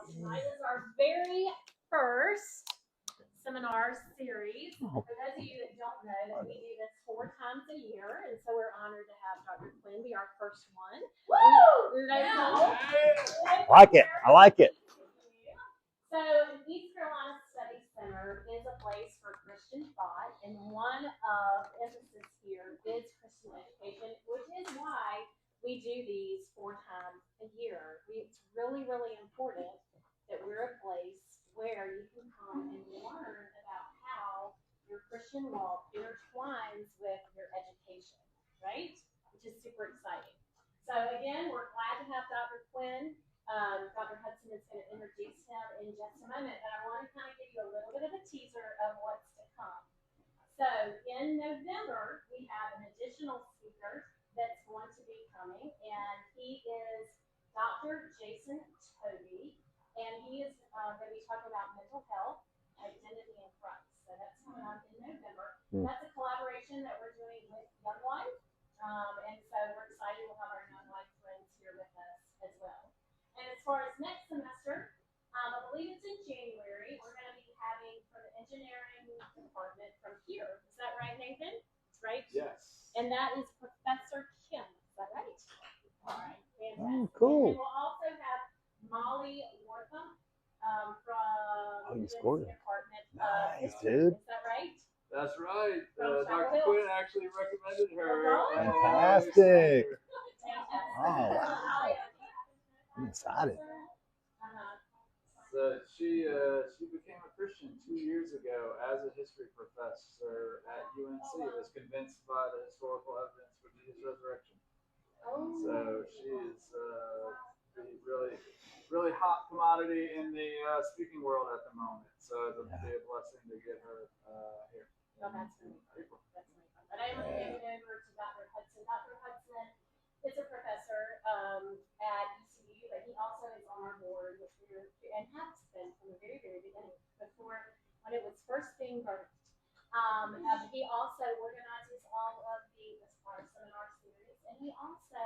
Tonight is our very first seminar series. For those of you that don't know, that we do this 4 times a year, and so we're honored to have Dr. Quinn be our first one. Woo! Local. I like it. I like it. So, East Carolina Study Center is a place for Christian thought, and one of the emphasis here is Christian education, which is why we do these 4 times a year. It's really, really important that we're a place where you can come and learn about how your Christian walk intertwines with your education, right? Which is super exciting. So again, we're glad to have Dr. Quinn. Dr. Hudson is going to introduce him in just a moment, but I want to kind of give you a little bit of a teaser of what's to come. So in November, we have an additional speaker that's going to be coming, and he is Dr. Jason Toby, and he is going to be talking about mental health, identity, and Christ. So that's coming up in November. That's a collaboration that we're doing with Young Life, and so we're excited. We'll have our Young Life friends here with us as well. And as far as next semester, I believe it's in January, we're going to be having for the engineering department from here. Is that right, Nathan? Right? Yes. And that is Professor Kim. Is that right? All right. Fantastic. Oh, cool. And we'll also have Molly Wortham from the department. Nice, dude. Is that right? That's right. From Dr. Quinn actually recommended her. Fantastic. Fantastic. Oh, wow. I'm excited. So she became a Christian 2 years ago as a history professor at UNC. Was convinced by the historical evidence for Jesus' resurrection. So she is the really hot commodity in the speaking world at the moment. So it'll be a blessing to get her here. Oh, that's really fun. That's really fun. But I am going to hand it over to Dr. Hudson. Dr. Hudson is a professor at ECU, but he also is on our board and has been from the very, very beginning, before when it was first being birthed. He also organizes all of our seminar series, and he also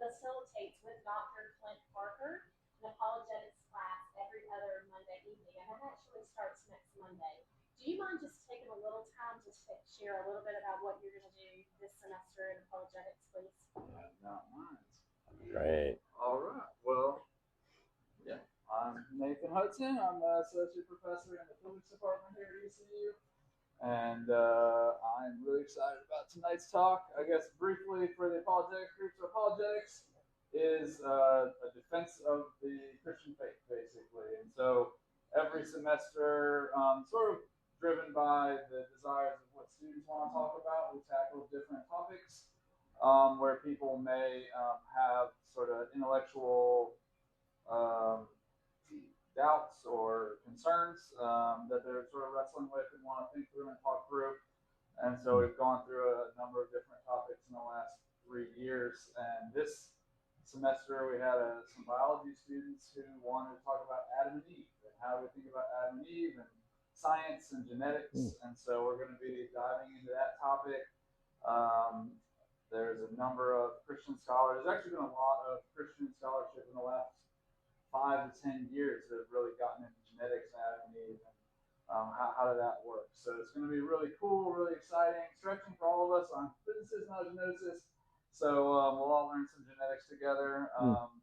facilitates with Dr. Clint Parker an apologetics class every other Monday evening, and that actually starts next Monday. Do you mind just taking a little time just to share a little bit about what you're going to do this semester in apologetics, please? Yeah, not mine. Great. All right. Well, yeah. I'm Nathan Hudson. I'm an associate professor in the physics department here at ECU. And I'm really excited about tonight's talk. I guess briefly for the apologetics group. So apologetics is a defense of the Christian faith, basically. And so every semester, sort of driven by the desires of what students want to talk about, we tackle different topics where people may have sort of intellectual doubts or concerns that they're sort of wrestling with and want to think through and talk through. And so we've gone through a number of different topics in the last 3 years. And this semester we had some biology students who wanted to talk about Adam and Eve and how we think about Adam and Eve and science and genetics. And so we're going to be diving into that topic. There's a number of Christian scholars. There's actually been a lot of Christian scholarship in the last 5 to 10 years that have really gotten into genetics and Adam and Eve and how did that work. So it's going to be really cool, really exciting, stretching for all of us. I'm physicist, not a geneticist, so we'll all learn some genetics together.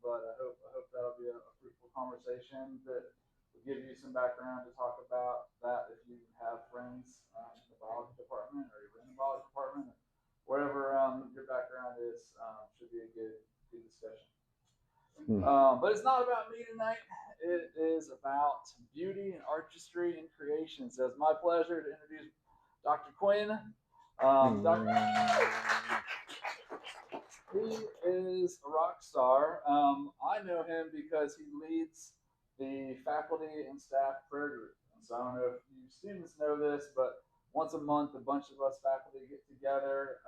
But I hope that'll be a fruitful conversation that will give you some background to talk about that if you have friends in the biology department or you're in the biology department, wherever your background is, should be a good discussion. But it's not about me tonight. It is about beauty and artistry and creation. So it's my pleasure to introduce Dr. Quinn. He is a rock star. I know him because he leads the faculty and staff prayer group. And so I don't know if you students know this, but once a month, a bunch of us faculty get together.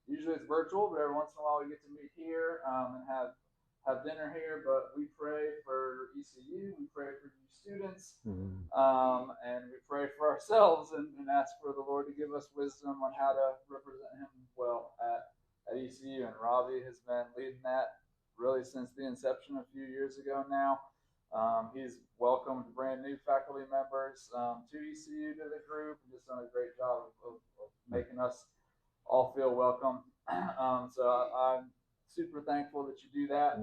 Usually it's virtual, but every once in a while we get to meet here and have dinner here. But we pray for ECU, we pray for you students, and we pray for ourselves and ask for the Lord to give us wisdom on how to represent Him well at ECU. And Robbie has been leading that really since the inception a few years ago now. He's welcomed brand new faculty members to ECU, to the group, and just done a great job of making us all feel welcome. So I'm super thankful that you do that.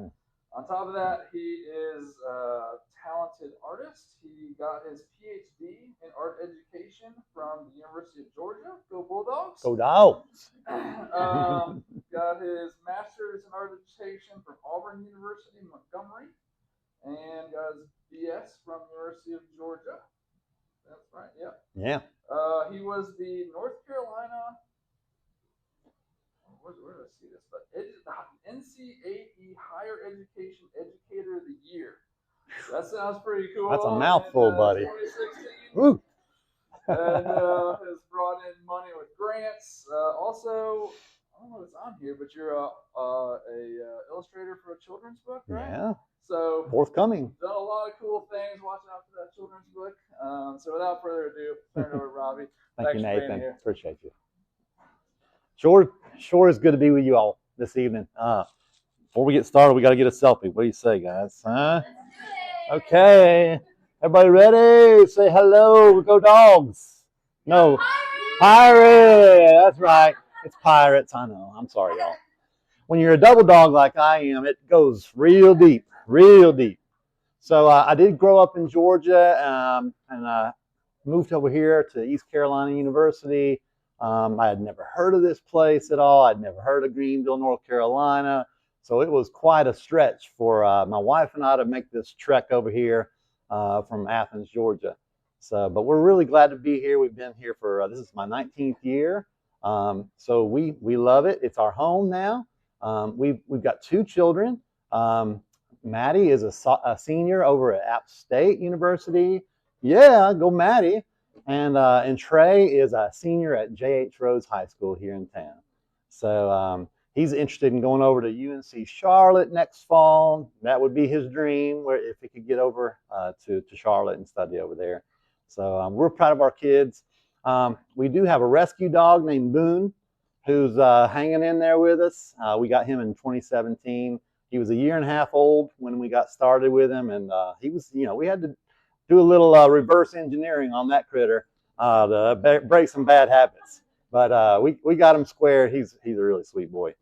On top of that, he is a talented artist. He got his PhD in art education from the University of Georgia. Go Bulldogs! Go Dogs! Got his master's in art education from Auburn University in Montgomery, and got his BS from University of Georgia. That's right. Yep. Yeah. He was the North Carolina. Where did I see this? But NCAE Higher Education Educator of the Year. That sounds pretty cool. That's a mouthful, buddy. 2016. Woo. And has brought in money with grants. Also, I don't know if it's on here, but you're a illustrator for a children's book, right? Yeah. So forthcoming. Done a lot of cool things. Watching out for that children's book. So without further ado, turn it over to Robbie. Thank you, Thanks for being Nathan. here. Appreciate you. Sure is good to be with you all this evening. Before we get started, we got to get a selfie. What do you say, guys? Huh? Okay. Everybody ready? Say hello. Go Dogs. No. Pirate. That's right. It's Pirates. I know. I'm sorry, y'all. When you're a double dog like I am, it goes real deep, real deep. So I did grow up in Georgia and moved over here to East Carolina University. I had never heard of this place at all. I'd never heard of Greenville, North Carolina. So it was quite a stretch for my wife and I to make this trek over here from Athens, Georgia. So, but we're really glad to be here. We've been here for, this is my 19th year. So we love it. It's our home now. We've got 2 children. Maddie is a senior over at App State University. Yeah, go Maddie. And Trey is a senior at J.H. Rose High School here in town. So he's interested in going over to UNC Charlotte next fall. That would be his dream, where if he could get over to Charlotte and study over there. So we're proud of our kids. We do have a rescue dog named Boone, who's hanging in there with us. We got him in 2017. He was a year and a half old when we got started with him, and he was, we had to do a little reverse engineering on that critter to break some bad habits. But we got him squared. He's a really sweet boy.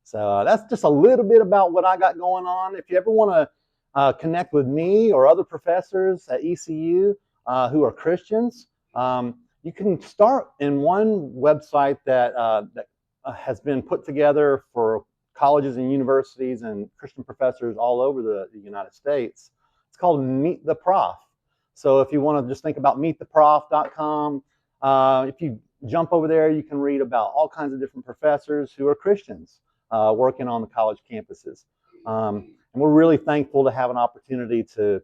So that's just a little bit about what I got going on. If you ever want to connect with me or other professors at ECU who are Christians, you can start in one website that has been put together for colleges and universities and Christian professors all over the United States. It's called Meet the Prof. So if you want to just think about meettheprof.com, if you jump over there, you can read about all kinds of different professors who are Christians working on the college campuses. And we're really thankful to have an opportunity to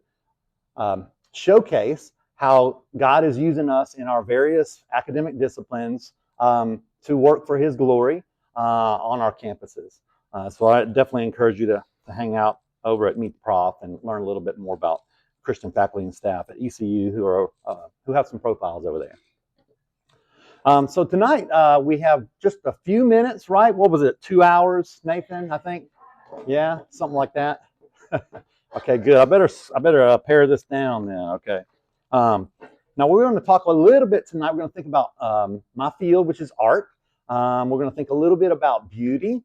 showcase how God is using us in our various academic disciplines to work for His glory on our campuses. So I definitely encourage you to hang out over at Meet the Prof and learn a little bit more about Christian faculty and staff at ECU who have some profiles over there. So tonight we have just a few minutes, right? What was it, 2 hours, Nathan, I think? Yeah, something like that. Okay, good. I better pare this down then. Okay. Now we're going to talk a little bit tonight. We're going to think about my field, which is art. We're going to think a little bit about beauty.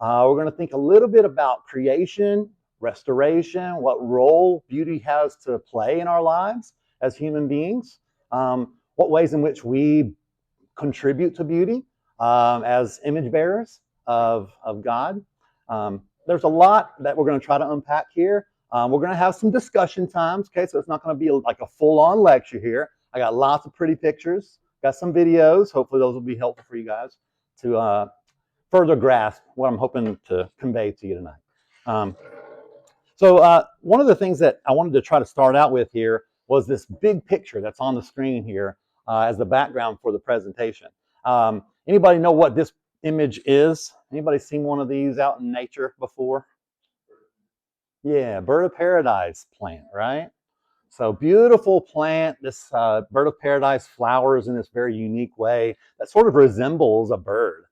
We're going to think a little bit about creation, restoration, what role beauty has to play in our lives as human beings, what ways in which we contribute to beauty as image bearers of God. There's a lot that we're going to try to unpack here. We're going to have some discussion times, okay? So it's not going to be like a full-on lecture here. I got lots of pretty pictures, got some videos. Hopefully those will be helpful for you guys to further grasp what I'm hoping to convey to you tonight. So one of the things that I wanted to try to start out with here was this big picture that's on the screen here as the background for the presentation. Anybody know what this image is? Anybody seen one of these out in nature before? Yeah, bird of paradise plant, right? So beautiful plant. This bird of paradise flowers in this very unique way that sort of resembles a bird.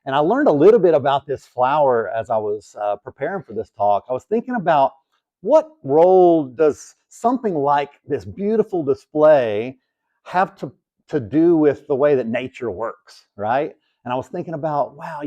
And I learned a little bit about this flower as I was preparing for this talk. I was thinking about what role does something like this beautiful display have to do with the way that nature works, right? And I was thinking about, wow,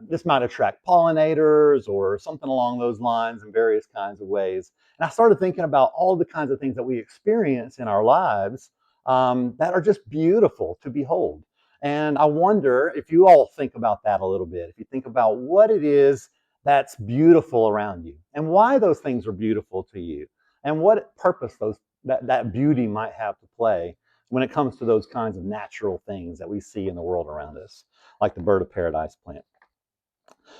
this might attract pollinators or something along those lines in various kinds of ways. And I started thinking about all the kinds of things that we experience in our lives that are just beautiful to behold. And I wonder if you all think about that a little bit, if you think about what it is that's beautiful around you and why those things are beautiful to you and what purpose that beauty might have to play when it comes to those kinds of natural things that we see in the world around us, like the bird of paradise plant.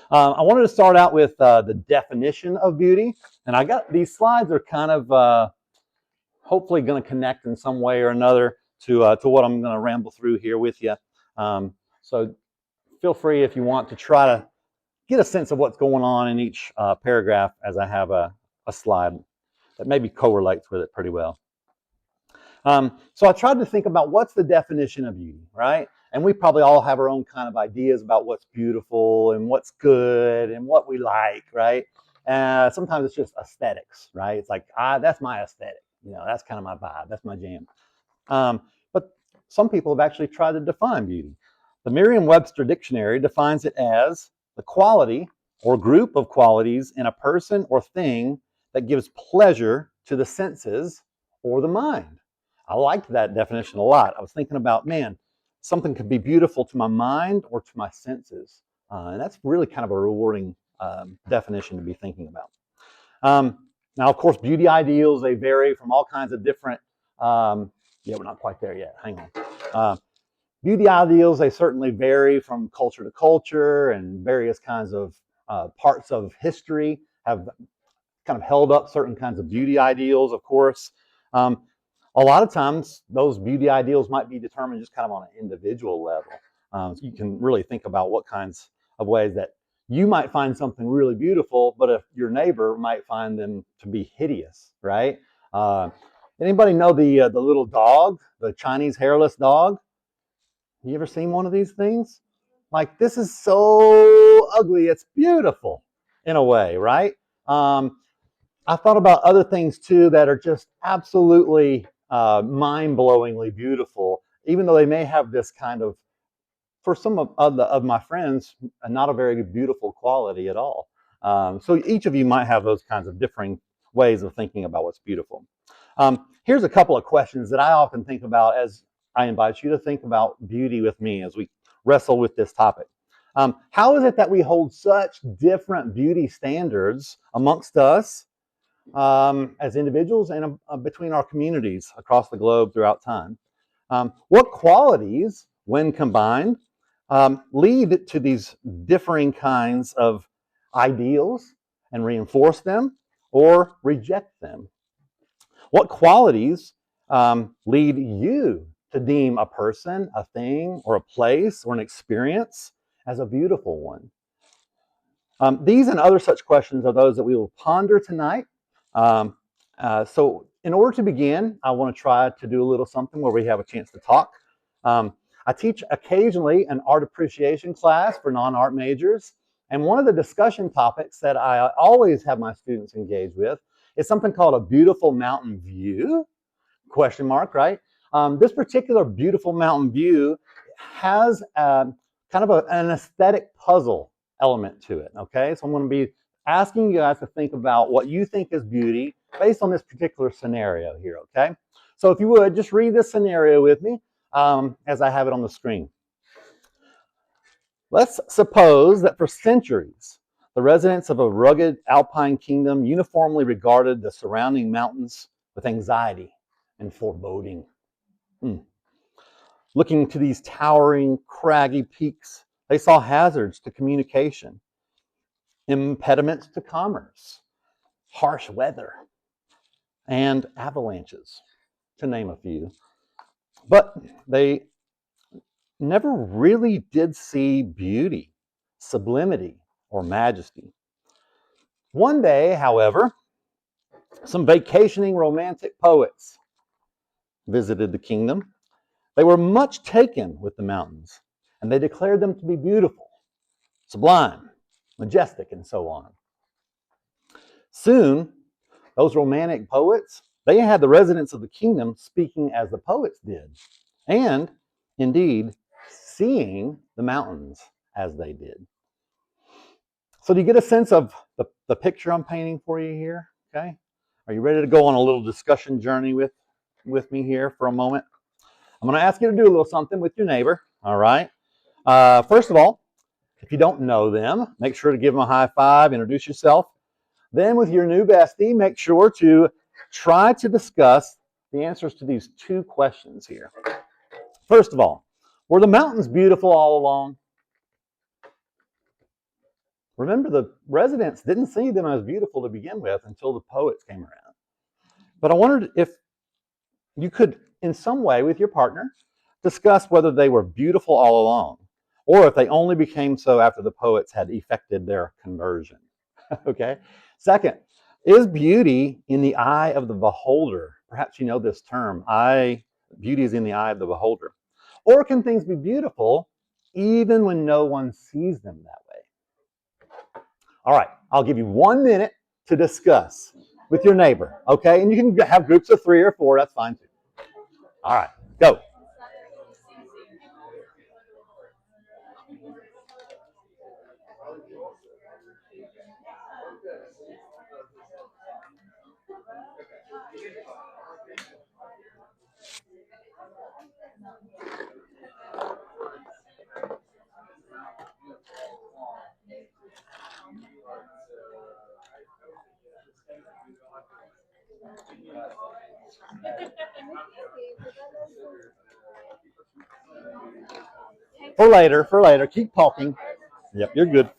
I wanted to start out with the definition of beauty, and I got these slides are kind of hopefully going to connect in some way or another to what I'm going to ramble through here with you. So feel free if you want to try to get a sense of what's going on in each paragraph as I have a slide that maybe correlates with it pretty well. So I tried to think about what's the definition of beauty, right? And we probably all have our own kind of ideas about what's beautiful and what's good and what we like, right? Sometimes it's just aesthetics, right? It's like, that's my aesthetic. That's kind of my vibe. That's my jam. But some people have actually tried to define beauty. The Merriam-Webster Dictionary defines it as the quality or group of qualities in a person or thing that gives pleasure to the senses or the mind. I liked that definition a lot. I was thinking about, man, something could be beautiful to my mind or to my senses. And that's really kind of a rewarding definition to be thinking about. Now, of course, beauty ideals, they vary from all kinds of different, yeah, we're not quite there yet. Hang on. Beauty ideals, they certainly vary from culture to culture, and various kinds of parts of history have kind of held up certain kinds of beauty ideals, of course. A lot of times, those beauty ideals might be determined just kind of on an individual level. So you can really think about what kinds of ways that you might find something really beautiful, but if your neighbor might find them to be hideous, right? Anybody know the little dog, the Chinese hairless dog? You ever seen one of these things? Like, this is so ugly, it's beautiful in a way, right? I thought about other things too that are just absolutely mind-blowingly beautiful, even though they may have this kind of, for some of my friends, not a very beautiful quality at all. So each of you might have those kinds of differing ways of thinking about what's beautiful. Here's a couple of questions that I often think about as I invite you to think about beauty with me as we wrestle with this topic. How is it that we hold such different beauty standards amongst us as individuals and between our communities across the globe throughout time? What qualities, when combined, lead to these differing kinds of ideals and reinforce them or reject them? What qualities lead you to deem a person, a thing, or a place, or an experience as a beautiful one? These and other such questions are those that we will ponder tonight. So in order to begin, I want to try to do a little something where we have a chance to talk. I teach occasionally an art appreciation class for non-art majors. And one of the discussion topics that I always have my students engage with is something called a beautiful mountain view, question mark, right? This particular beautiful mountain view has kind of an aesthetic puzzle element to it, okay? So I'm going to be asking you guys to think about what you think is beauty based on this particular scenario here, okay? So if you would, just read this scenario with me as I have it on the screen. Let's suppose that for centuries, the residents of a rugged alpine kingdom uniformly regarded the surrounding mountains with anxiety and foreboding. Looking to these towering, craggy peaks, they saw hazards to communication, impediments to commerce, harsh weather, and avalanches, to name a few. But they never really did see beauty, sublimity, or majesty. One day, however, some vacationing romantic poets visited the kingdom. They were much taken with the mountains, and they declared them to be beautiful, sublime, majestic, and so on. Soon, Those romantic poets, they had the residents of the kingdom speaking as the poets did, and indeed seeing the mountains as they did. So do you get a sense of the picture I'm painting for you here? Okay. Are you ready to go on a little discussion journey with me here for a moment? I'm going to ask you to do a little something with your neighbor. All right. First of all, if you don't know them, make sure to give them a high five, introduce yourself. Then with your new bestie, make sure to try to discuss the answers to these two questions here. First of all, were the mountains beautiful all along? Remember, the residents didn't see them as beautiful to begin with until the poets came around. But I wondered if you could, in some way with your partner, discuss whether they were beautiful all along, or if they only became so after the poets had effected their conversion. Okay? Second, is beauty in the eye of the beholder? Perhaps you know this term. Beauty is in the eye of the beholder. Or can things be beautiful even when no one sees them that way? All right, I'll give you 1 minute to discuss with your neighbor, okay? And you can have groups of 3 or 4, that's fine too. All right, go. For later. Keep talking. Yep, you're good.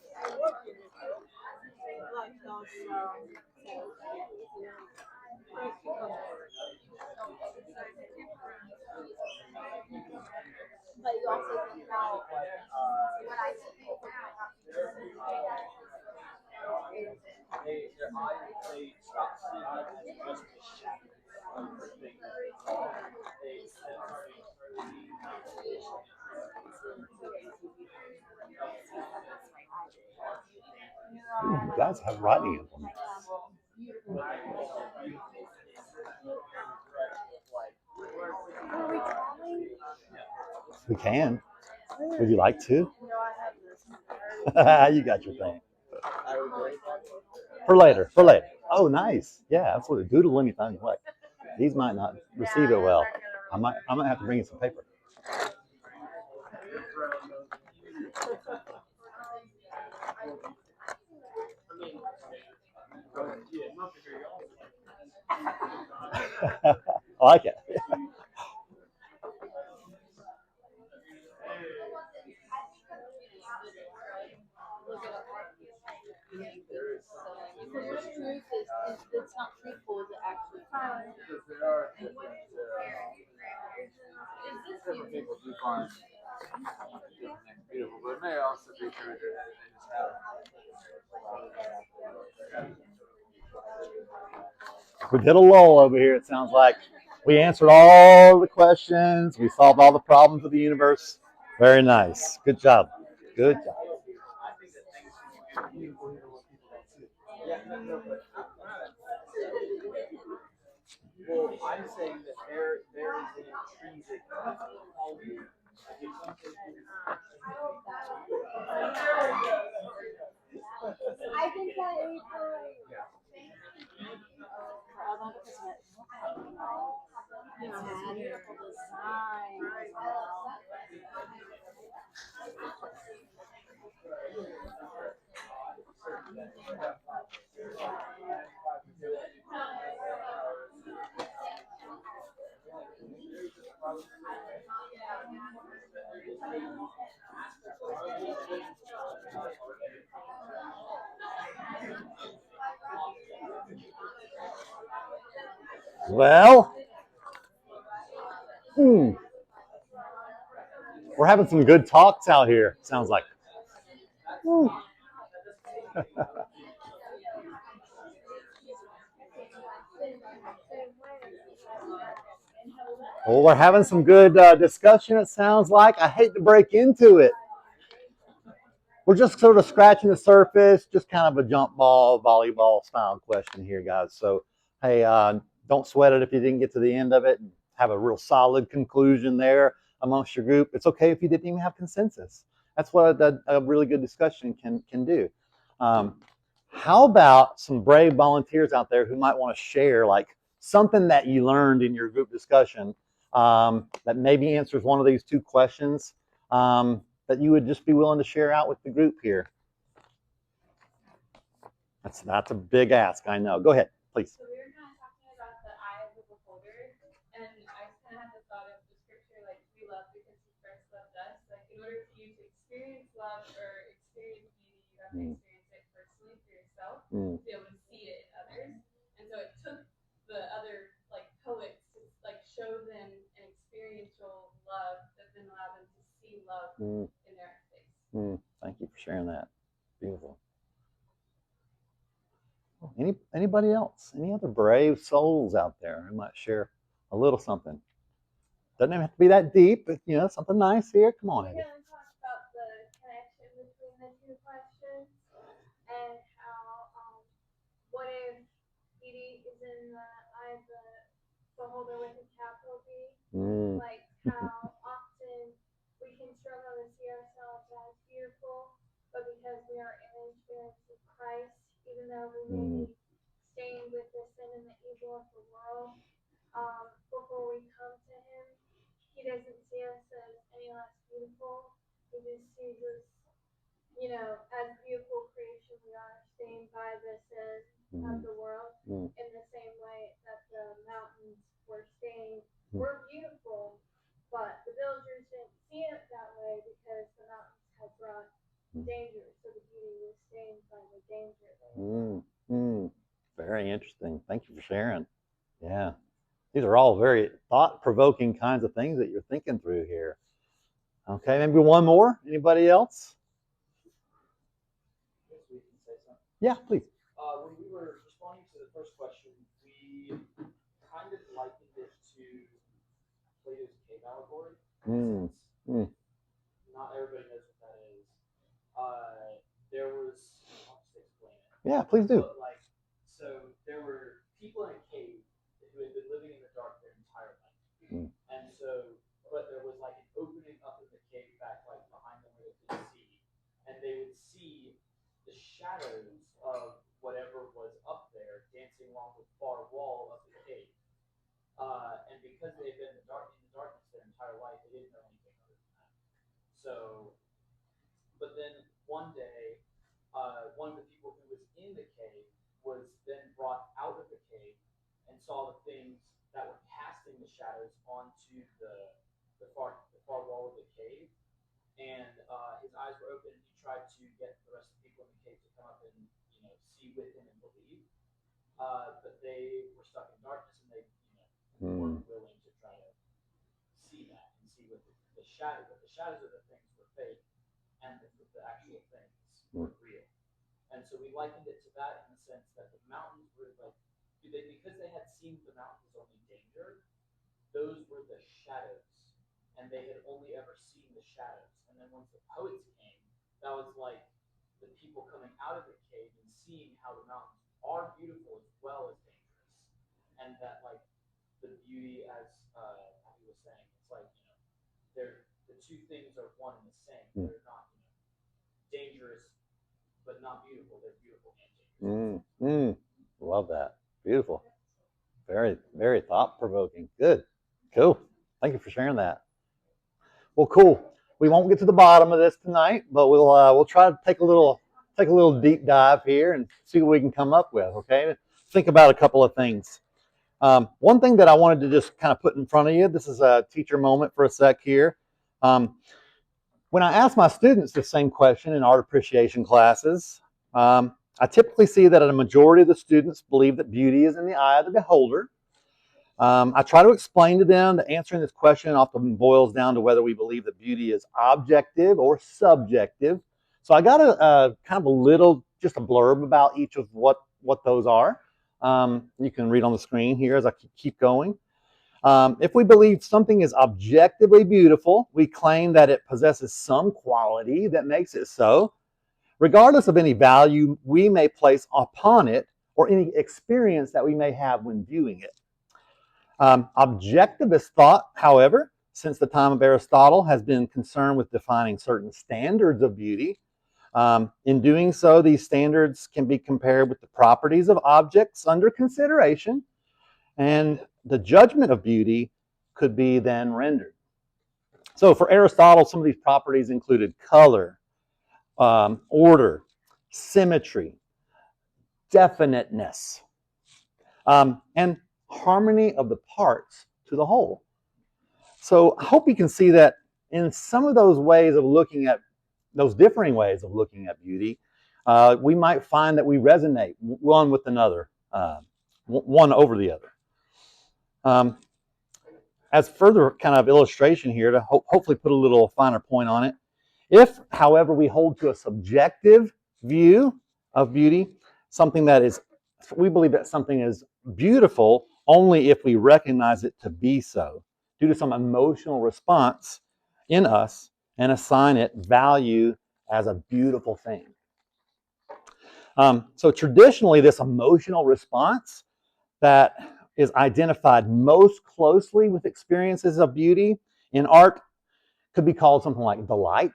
Ooh, you guys have writing implements. We can. Would you like to? You got your thing. For later. Oh, nice. Yeah, absolutely. Doodle anything you like. These might not receive it well. I might have to bring you some paper. I like it. It's not truthful, is it actually? Because there are different people do find different things beautiful, but it may also be true that they just have. We did a lull over here, it sounds like. We answered all the questions. We solved all the problems of the universe. Very nice. Good job. Good job. Well, I'm saying that there is an intrinsic quality. I think that is beautiful design. Well, we're having some good talks out here, sounds like. Well, we're having some good discussion, it sounds like. I hate to break into it. We're just scratching the surface, just kind of a jump ball, volleyball style question here, guys. So Hey, don't sweat it if you didn't get to the end of it. Have a real solid conclusion there amongst your group. It's okay if you didn't even have consensus. That's what a really good discussion can do. How about some brave volunteers out there who might want to share like something that you learned in your group discussion that maybe answers one of these two questions that you would just be willing to share out with the group here? That's a big ask, I know. Go ahead, please. So we were kind of talking about the eye of the beholder, and I just kind of had the thought of the scripture, like, we love because he first loved us. Like, in order for you to experience love or experience beauty, you have to experience it personally for yourself, to be able to see it in others. And so it took the other, like, poets to, like, show them an experiential love that then allowed them to see love in their own face. Thank you for sharing that. Beautiful. Anybody else? Any other brave souls out there who might share a little something? Doesn't even have to be that deep, but something nice here. Come on, Eddie. We're going to talk about the connection between the two questions and how what if beauty is in the eye of the beholder with a capital B? Like how often we can struggle to see ourselves as beautiful, but because we are image bearers of Christ, even though we may be stained with the sin and the evil of the world, before we come to Him, He doesn't see us as any less beautiful. He just sees us, as beautiful creation. We are stained by the sin of the world in the same way that the mountains were stained. We're beautiful, but the villagers didn't see it that way because the mountains had brought danger. So the beauty was stained by the danger. Very interesting. Thank you for sharing. Yeah. These are all very thought-provoking kinds of things that you're thinking through here. Okay, maybe one more. Anybody else? Yes, we can say something. Yeah, please. When we were responding to the first question, we kind of likened it to Plato's cave allegory. Not everybody knows what that is. There was, I'll just explain it. Yeah, please do. But so there were people in a cave who had been living in the dark their entire life. And so, but there was like an opening up in the cave back behind them where they could see. And they would see the shadows of whatever was up there dancing along the far wall of the cave. And because they had been in the darkness their entire life, they didn't know anything other than that. So, but then one day, one of the people who was in the cave was then brought out of the cave and saw the things that were casting the shadows onto the far wall of the cave. And his eyes were open, and he tried to get the rest of the people in the cave to come up and see with him and believe. But they were stuck in darkness, and they weren't willing to try to see that and see what the shadows. But the shadows of the things were fake, and the actual things were real. And so we likened it to that in the sense that the mountains were because they had seen the mountains as only danger, those were the shadows, and they had only ever seen the shadows. And then once the poets came, that was like the people coming out of the cave and seeing how the mountains are beautiful as well as dangerous, and that the beauty, as he was saying, it's they're the two things are one and the same. They're not dangerous, but not beautiful. They're beautiful and dangerous. Love that. Beautiful. Very, very thought-provoking. Good. Cool. Thank you for sharing that. Well, cool. We won't get to the bottom of this tonight, but we'll try to take a little deep dive here and see what we can come up with. Okay. Think about a couple of things. One thing that I wanted to just kind of put in front of you. This is a teacher moment for a sec here. When I ask my students the same question in art appreciation classes, I typically see that a majority of the students believe that beauty is in the eye of the beholder. I try to explain to them that answering this question often boils down to whether we believe that beauty is objective or subjective. So I got a kind of a little, just a blurb about each of what those are. You can read on the screen here as I keep going. If we believe something is objectively beautiful, we claim that it possesses some quality that makes it so. Regardless of any value we may place upon it, or any experience that we may have when viewing it. Objectivist thought, however, since the time of Aristotle, has been concerned with defining certain standards of beauty. In doing so, these standards can be compared with the properties of objects under consideration, and the judgment of beauty could be then rendered. So for Aristotle, some of these properties included color, order, symmetry, definiteness, and harmony of the parts to the whole. So I hope you can see that in some of those ways of looking at, those differing ways of looking at beauty, we might find that we resonate one with another, one over the other. As further kind of illustration here to hopefully put a little finer point on it, if, however, we hold to a subjective view of beauty, something that is, we believe that something is beautiful only if we recognize it to be so, due to some emotional response in us, and assign it value as a beautiful thing. So traditionally, this emotional response that is identified most closely with experiences of beauty in art could be called something like delight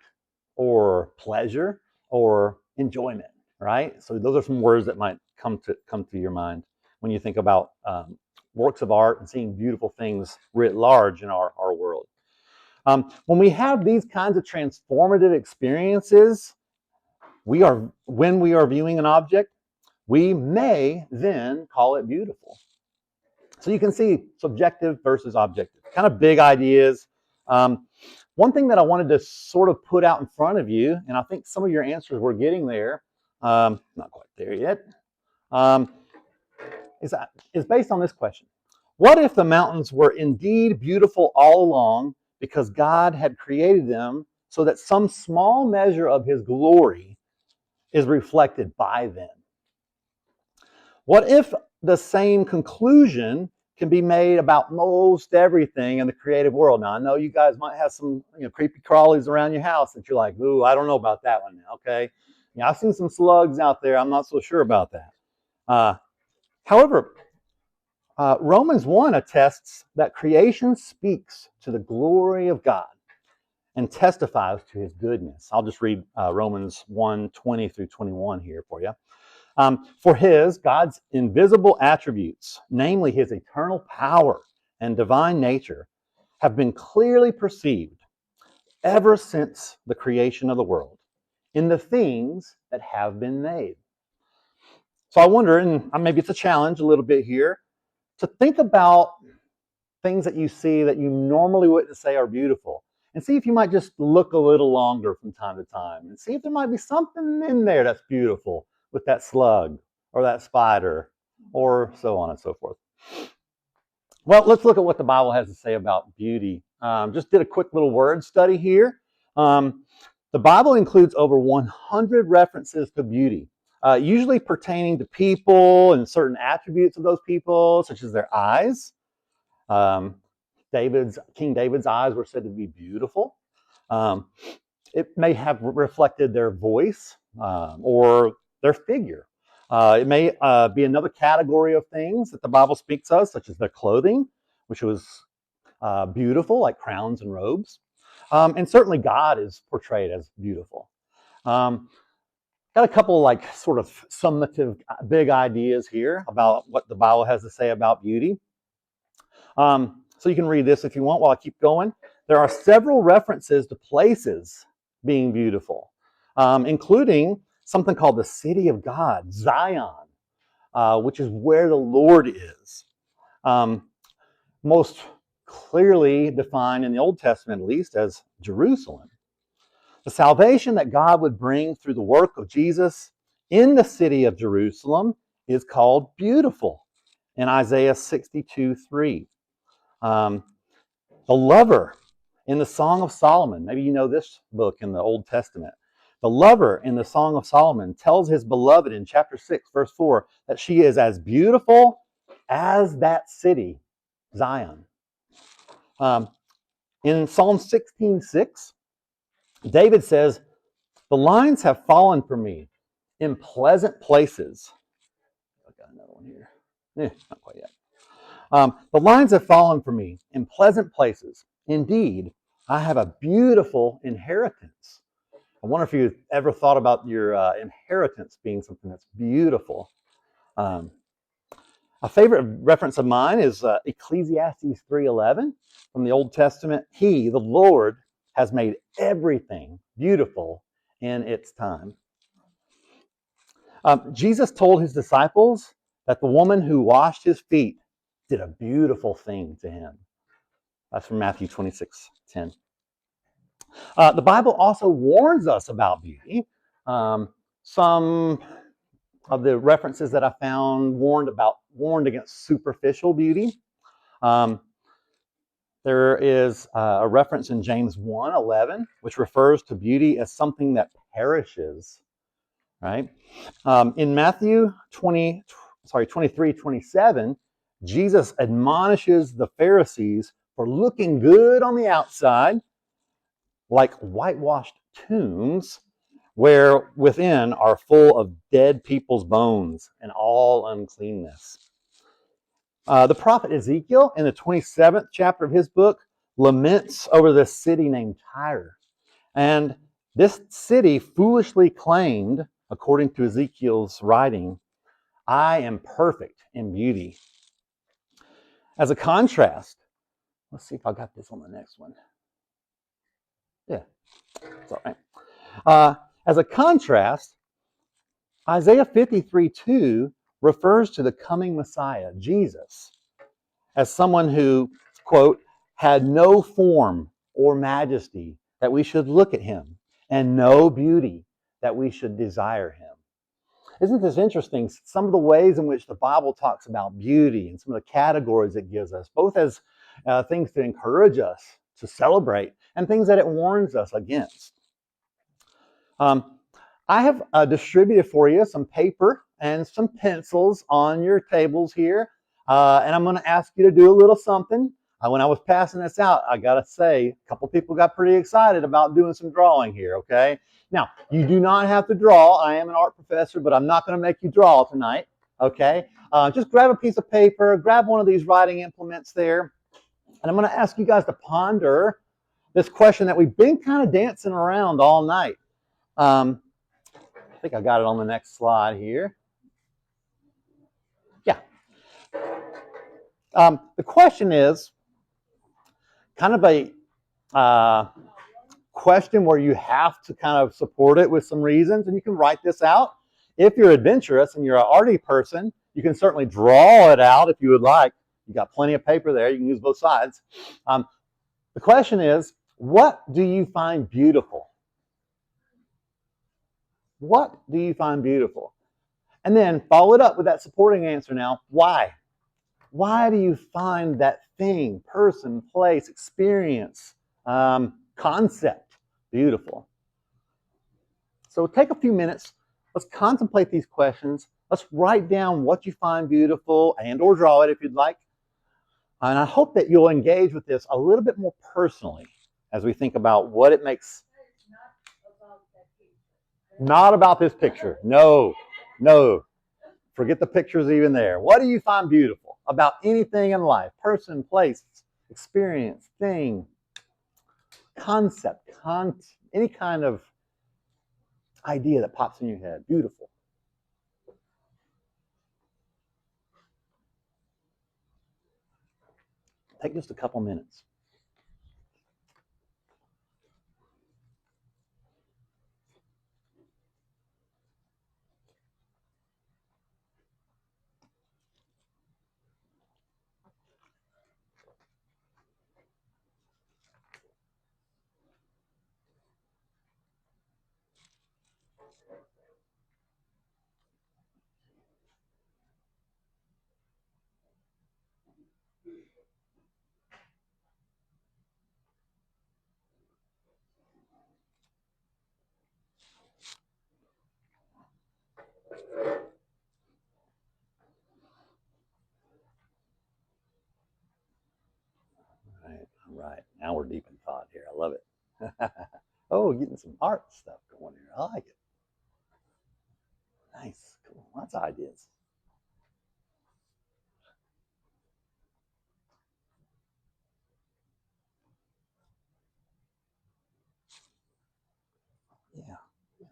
or pleasure or enjoyment, right? So those are some words that might come to your mind when you think about works of art and seeing beautiful things writ large in our world. When we have these kinds of transformative experiences, when we are viewing an object, we may then call it beautiful. So you can see subjective versus objective, kind of big ideas. One thing that I wanted to sort of put out in front of you, and I think some of your answers were getting there, not quite there yet, is based on this question. What if the mountains were indeed beautiful all along because God had created them so that some small measure of his glory is reflected by them? What if the same conclusion can be made about most everything in the creative world? Now, I know you guys might have some creepy crawlies around your house that you're like, ooh, I don't know about that one now, okay? Yeah, I've seen some slugs out there. I'm not so sure about that. However, Romans 1 attests that creation speaks to the glory of God and testifies to his goodness. I'll just read Romans 1, 20 through 21 here for you. For God's invisible attributes, namely his eternal power and divine nature, have been clearly perceived ever since the creation of the world in the things that have been made. So I wonder, and maybe it's a challenge a little bit here, to think about things that you see that you normally wouldn't say are beautiful, and see if you might just look a little longer from time to time and see if there might be something in there that's beautiful with that slug or that spider or so on and so forth. Well, let's look at what the Bible has to say about beauty. Just did a quick little word study here. The Bible includes over 100 references to beauty, usually pertaining to people and certain attributes of those people, such as their eyes. King David's eyes were said to be beautiful. It may have reflected their voice or their figure. It may be another category of things that the Bible speaks of, such as their clothing, which was beautiful, like crowns and robes. And certainly God is portrayed as beautiful. Got a couple like sort of summative big ideas here about what the Bible has to say about beauty. So you can read this if you want while I keep going. There are several references to places being beautiful, including something called the city of God, Zion, which is where the Lord is. Most clearly defined in the Old Testament, at least, as Jerusalem. The salvation that God would bring through the work of Jesus in the city of Jerusalem is called beautiful in Isaiah 62:3. The lover in the Song of Solomon, maybe you know this book in the Old Testament. The lover in the Song of Solomon tells his beloved in chapter 6, verse 4, that she is as beautiful as that city, Zion. In Psalm 16:6, David says, "The lines have fallen for me in pleasant places." Not quite yet. The lines have fallen for me in pleasant places. Indeed, I have a beautiful inheritance. I wonder if you've ever thought about your inheritance being something that's beautiful. Um, a favorite reference of mine is Ecclesiastes 3:11 from the Old Testament. He, the Lord, has made everything beautiful in its time. Jesus told his disciples that the woman who washed his feet did a beautiful thing to him. That's from Matthew 26:10. The Bible also warns us about beauty. Some of the references that I found warned against superficial beauty. There is a reference in James 1:11, which refers to beauty as something that perishes. Right? In Matthew 23:27, Jesus admonishes the Pharisees for looking good on the outside, like whitewashed tombs, where within are full of dead people's bones and all uncleanness. The prophet Ezekiel, in the 27th chapter of his book, laments over this city named Tyre. And this city foolishly claimed, according to Ezekiel's writing, I am perfect in beauty. As a contrast, let's see if I got this on the next one. Yeah, it's all right. As a contrast, Isaiah 53:2 refers to the coming Messiah, Jesus, as someone who, quote, had no form or majesty that we should look at him, and no beauty that we should desire him. Isn't this interesting? Some of the ways in which the Bible talks about beauty and some of the categories it gives us, both as things to encourage us to celebrate and things that it warns us against. I have distributed for you some paper and some pencils on your tables here, and I'm going to ask you to do a little something. When I was passing this out, I got to say, a couple people got pretty excited about doing some drawing here, okay? Now, you do not have to draw. I am an art professor, but I'm not going to make you draw tonight, okay? Just grab a piece of paper, grab one of these writing implements there, and I'm going to ask you guys to ponder this question that we've been kind of dancing around all night. I think I got it on the next slide here. Yeah. The question is kind of a question where you have to kind of support it with some reasons, and you can write this out. If you're adventurous and you're an arty person, you can certainly draw it out if you would like. You got plenty of paper there. You can use both sides. The question is, what do you find beautiful? What do you find beautiful? And then follow it up with that supporting answer now. Why? Why do you find that thing, person, place, experience, concept beautiful? So take a few minutes. Let's contemplate these questions. Let's write down what you find beautiful and or draw it if you'd like. And I hope that you'll engage with this a little bit more personally as we think about what it makes. Not about this picture. No. Forget the pictures even there. What do you find beautiful about anything in life? Person, place, experience, thing, concept, any kind of idea that pops in your head. Beautiful. Take just a couple minutes. All right. Now we're deep in thought here. I love it. Oh, getting some art stuff going here. I like it. Nice. Cool. Lots of ideas. Yeah.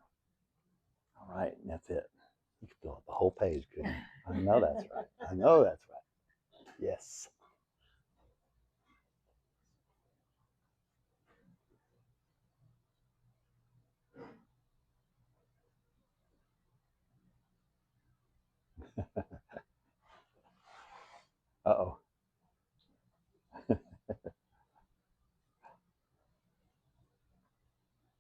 All right, and that's it. You can fill up the whole page, couldn't you? I know that's right. I know that's right. Yes. Uh-oh.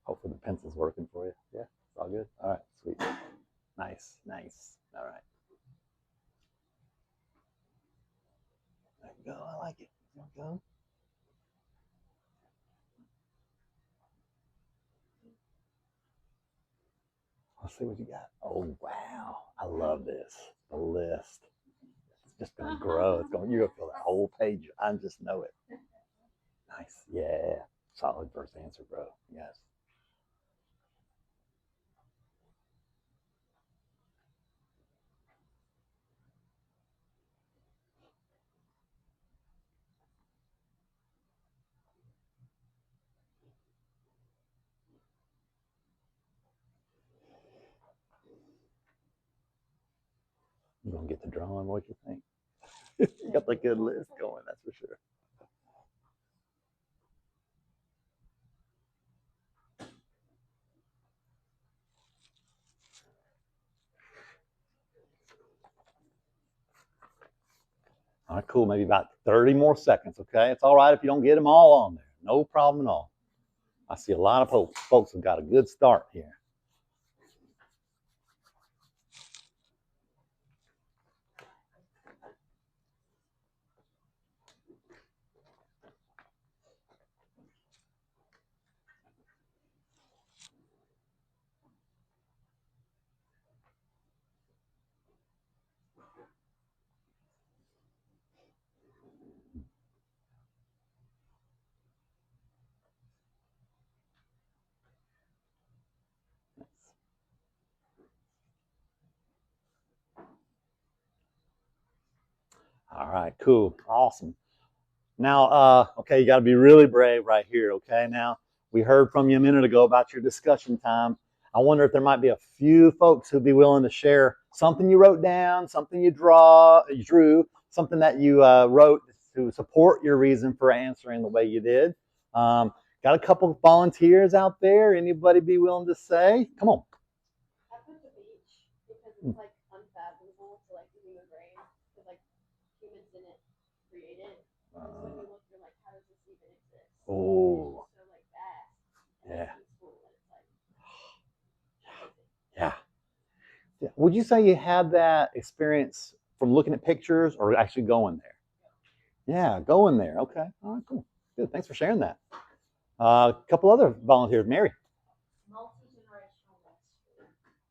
Hopefully the pencil's working for you. Yeah, it's all good. All right, sweet. Nice, nice. All right. There you go. I like it. There you go. Let's see what you got. Oh, wow. I love this. The list. It's just going to grow. You're going to fill that whole page. I just know it. Nice. Yeah. Solid first answer, bro. Yes. You're going to get the drawing. What you think? You got the good list going, that's for sure. All right, cool. Maybe about 30 more seconds, okay? It's all right if you don't get them all on there. No problem at all. I see a lot of folks have got a good start here. All right, cool. Awesome. Now, okay, you got to be really brave right here, okay? Now, we heard from you a minute ago about your discussion time. I wonder if there might be a few folks who'd be willing to share something you wrote down, something you drew, something that you wrote to support your reason for answering the way you did. Got a couple of volunteers out there. Anybody be willing to say? Come on. I put the beach because it's like unfathomable to like the human brain because like humans didn't create it. So when you look, you're like, how does this even exist? Oh. It's so like vast. Yeah. Peaceful, and it's like, yeah. Would you say you had that experience from looking at pictures or actually going there? Yeah, going there. Okay. All right, cool. Good. Thanks for sharing that. A couple other volunteers. Mary. Multi-generational ministry.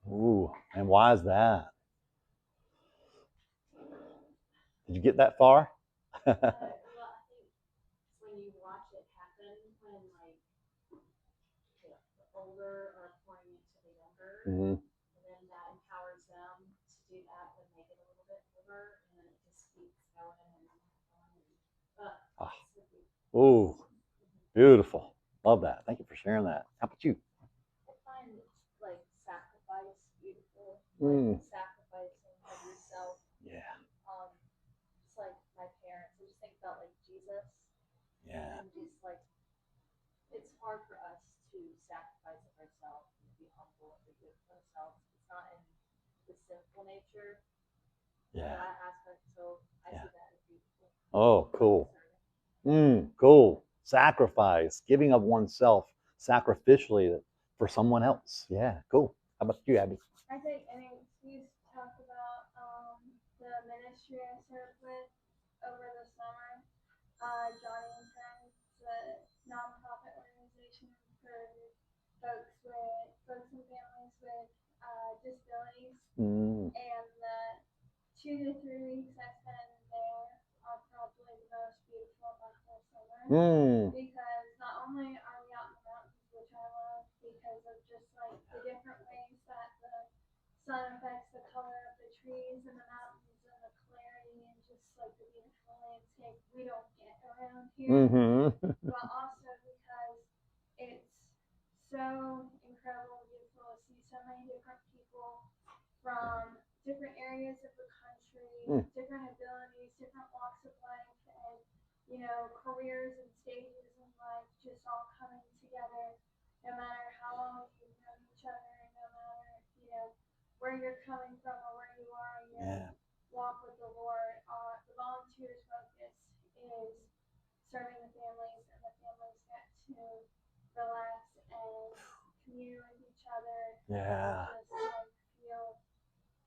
Ooh, and why is that? Did you get that far? Well, I think when you watch it happen, when like the older are pouring into the younger, mm-hmm. and then that empowers them to do that when they get a little bit older, and then it just keeps going and Ooh, beautiful. Love that. Thank you for sharing that. How about you? I find like sacrifice beautiful, Mm. like sacrificing of yourself. Yeah. It's like my parents. I just think about like Jesus. Yeah. And just like it's hard for us to sacrifice of ourselves and be humble and be good for ourselves. It's not in the sinful nature. Yeah. That aspect. So I see that as beautiful. Oh, cool. Cool. Sacrifice, giving of oneself sacrificially for someone else. Yeah, cool. How about you, Abby? I think we talked about the ministry I served with over the summer. Johnny and Friends, the nonprofit organization for folks and families with disabilities. And the 2 to 3 weeks I spent there are probably the most beautiful of my whole summer. Because not only are we out in the mountains, which I love because of just like the different ways that the sun affects the color of the trees and the mountains and the clarity and just like the beautiful landscape we don't get around here. But also because it's so incredible to you know, careers and stages in life just all coming together, no matter how long you've known each other, and no matter, you know, where you're coming from or where you are in your Yeah. walk with the Lord. The volunteers focus is serving the families, and the families get to relax and commune with each other Yeah. and just like feel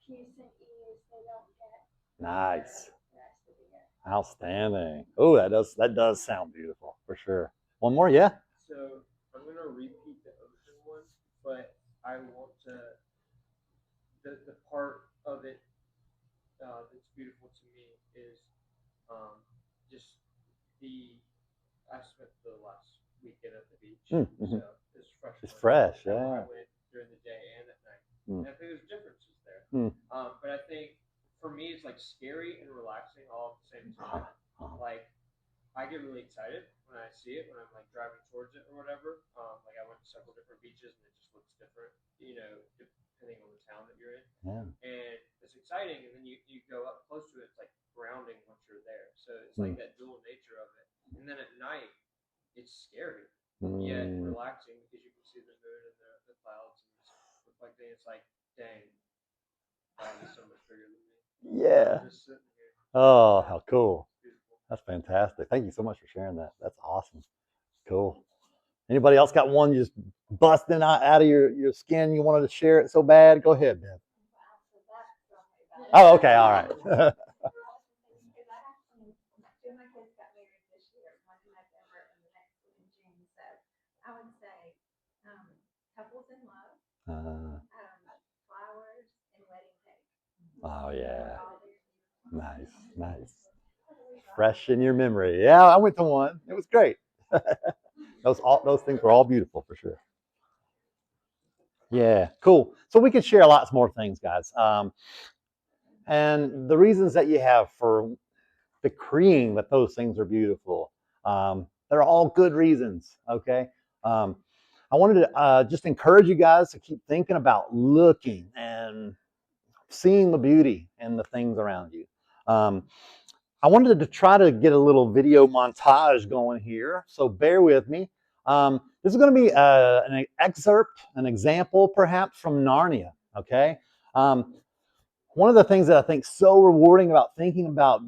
peace and ease they don't get Nice. the rest of the year. Outstanding. Oh, that does sound beautiful for sure. One more, yeah. So I'm gonna repeat the ocean one, but I want to the part of it that's beautiful to me is just the I spent the last weekend at the beach, Mm-hmm. so it's fresh. It's fresh, I yeah. went during the day and at night, Mm. and I think there's differences there. Mm. But I think for me, it's like scary and relaxing all at the same time. Like I get really excited when I see it when I'm like driving towards it or whatever. Like I went to several different beaches and it just looks different, you know, depending on the town that you're in. Yeah. And it's exciting, and then you go up close to it. It's like grounding once you're there. So it's like that dual nature of it. And then at night, it's scary yet relaxing because you can see the moon and the clouds and it's reflecting. It's like, dang, God is so much bigger than me. Yeah. Just sitting here. Oh, how cool. Beautiful. That's fantastic. Thank you so much for sharing that. That's awesome. Cool. Anybody else got one just busting out of your skin? You wanted to share it so bad? Go ahead, Ben. Oh, okay. All right. Two of my kids got married this year, one in November and the next one in June. So I would say couples in love, flowers, and wedding cake. Oh, yeah. Nice, nice. Fresh in your memory. Yeah, I went to one. It was great. Those things were all beautiful for sure. Yeah, cool. So we could share lots more things, guys. And the reasons that you have for decreeing that those things are beautiful, they're all good reasons. Okay. I wanted to just encourage you guys to keep thinking about looking and seeing the beauty in the things around you. I wanted to try to get a little video montage going here, so bear with me. This is going to be an excerpt, an example perhaps from Narnia, okay? One of the things that I think is so rewarding about thinking about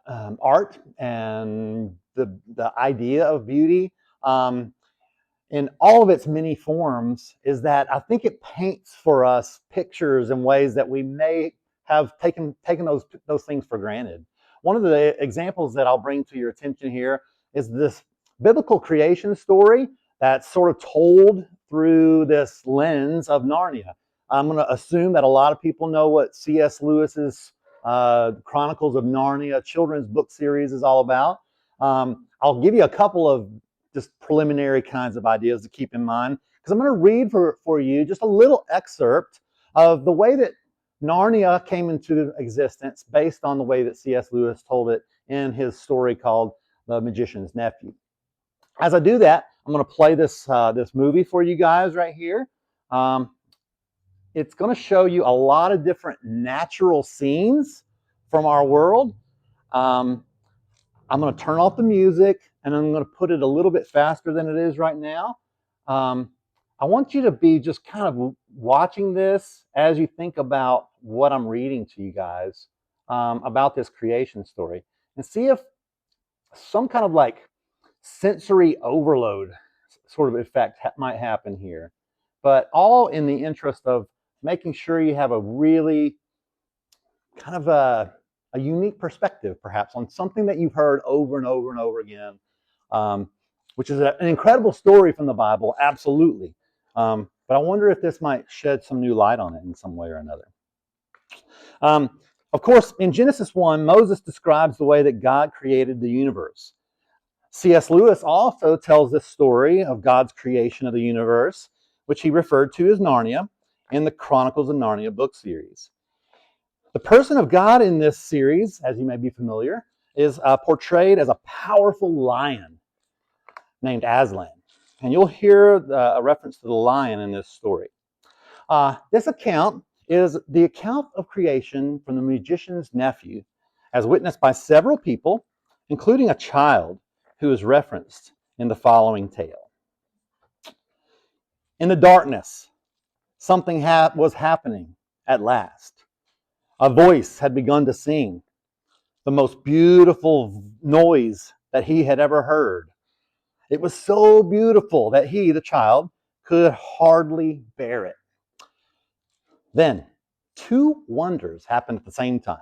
art and the idea of beauty in all of its many forms is that I think it paints for us pictures in ways that we may have taken those things for granted. One of the examples that I'll bring to your attention here is this biblical creation story that's sort of told through this lens of Narnia. I'm going to assume that a lot of people know what C.S. Lewis's Chronicles of Narnia children's book series is all about. I'll give you a couple of just preliminary kinds of ideas to keep in mind, because I'm going to read for you just a little excerpt of the way that Narnia came into existence based on the way that C.S. Lewis told it in his story called The Magician's Nephew. As I do that, I'm going to play this movie for you guys right here. It's going to show you a lot of different natural scenes from our world. I'm going to turn off the music and I'm going to put it a little bit faster than it is right now. I want you to be just kind of watching this as you think about what I'm reading to you guys about this creation story, and see if some kind of like sensory overload sort of effect might happen here. But all in the interest of making sure you have a really kind of a unique perspective, perhaps, on something that you've heard over and over and over again, which is an incredible story from the Bible, absolutely. But I wonder if this might shed some new light on it in some way or another. Of course, in Genesis 1, Moses describes the way that God created the universe. C.S. Lewis also tells this story of God's creation of the universe, which he referred to as Narnia, in the Chronicles of Narnia book series. The person of God in this series, as you may be familiar, is portrayed as a powerful lion named Aslan. And you'll hear a reference to the lion in this story. This account is the account of creation from the magician's nephew, as witnessed by several people, including a child who is referenced in the following tale. In the darkness, something was happening at last. A voice had begun to sing, the most beautiful noise that he had ever heard. It was so beautiful that he, the child, could hardly bear it. Then, two wonders happened at the same time.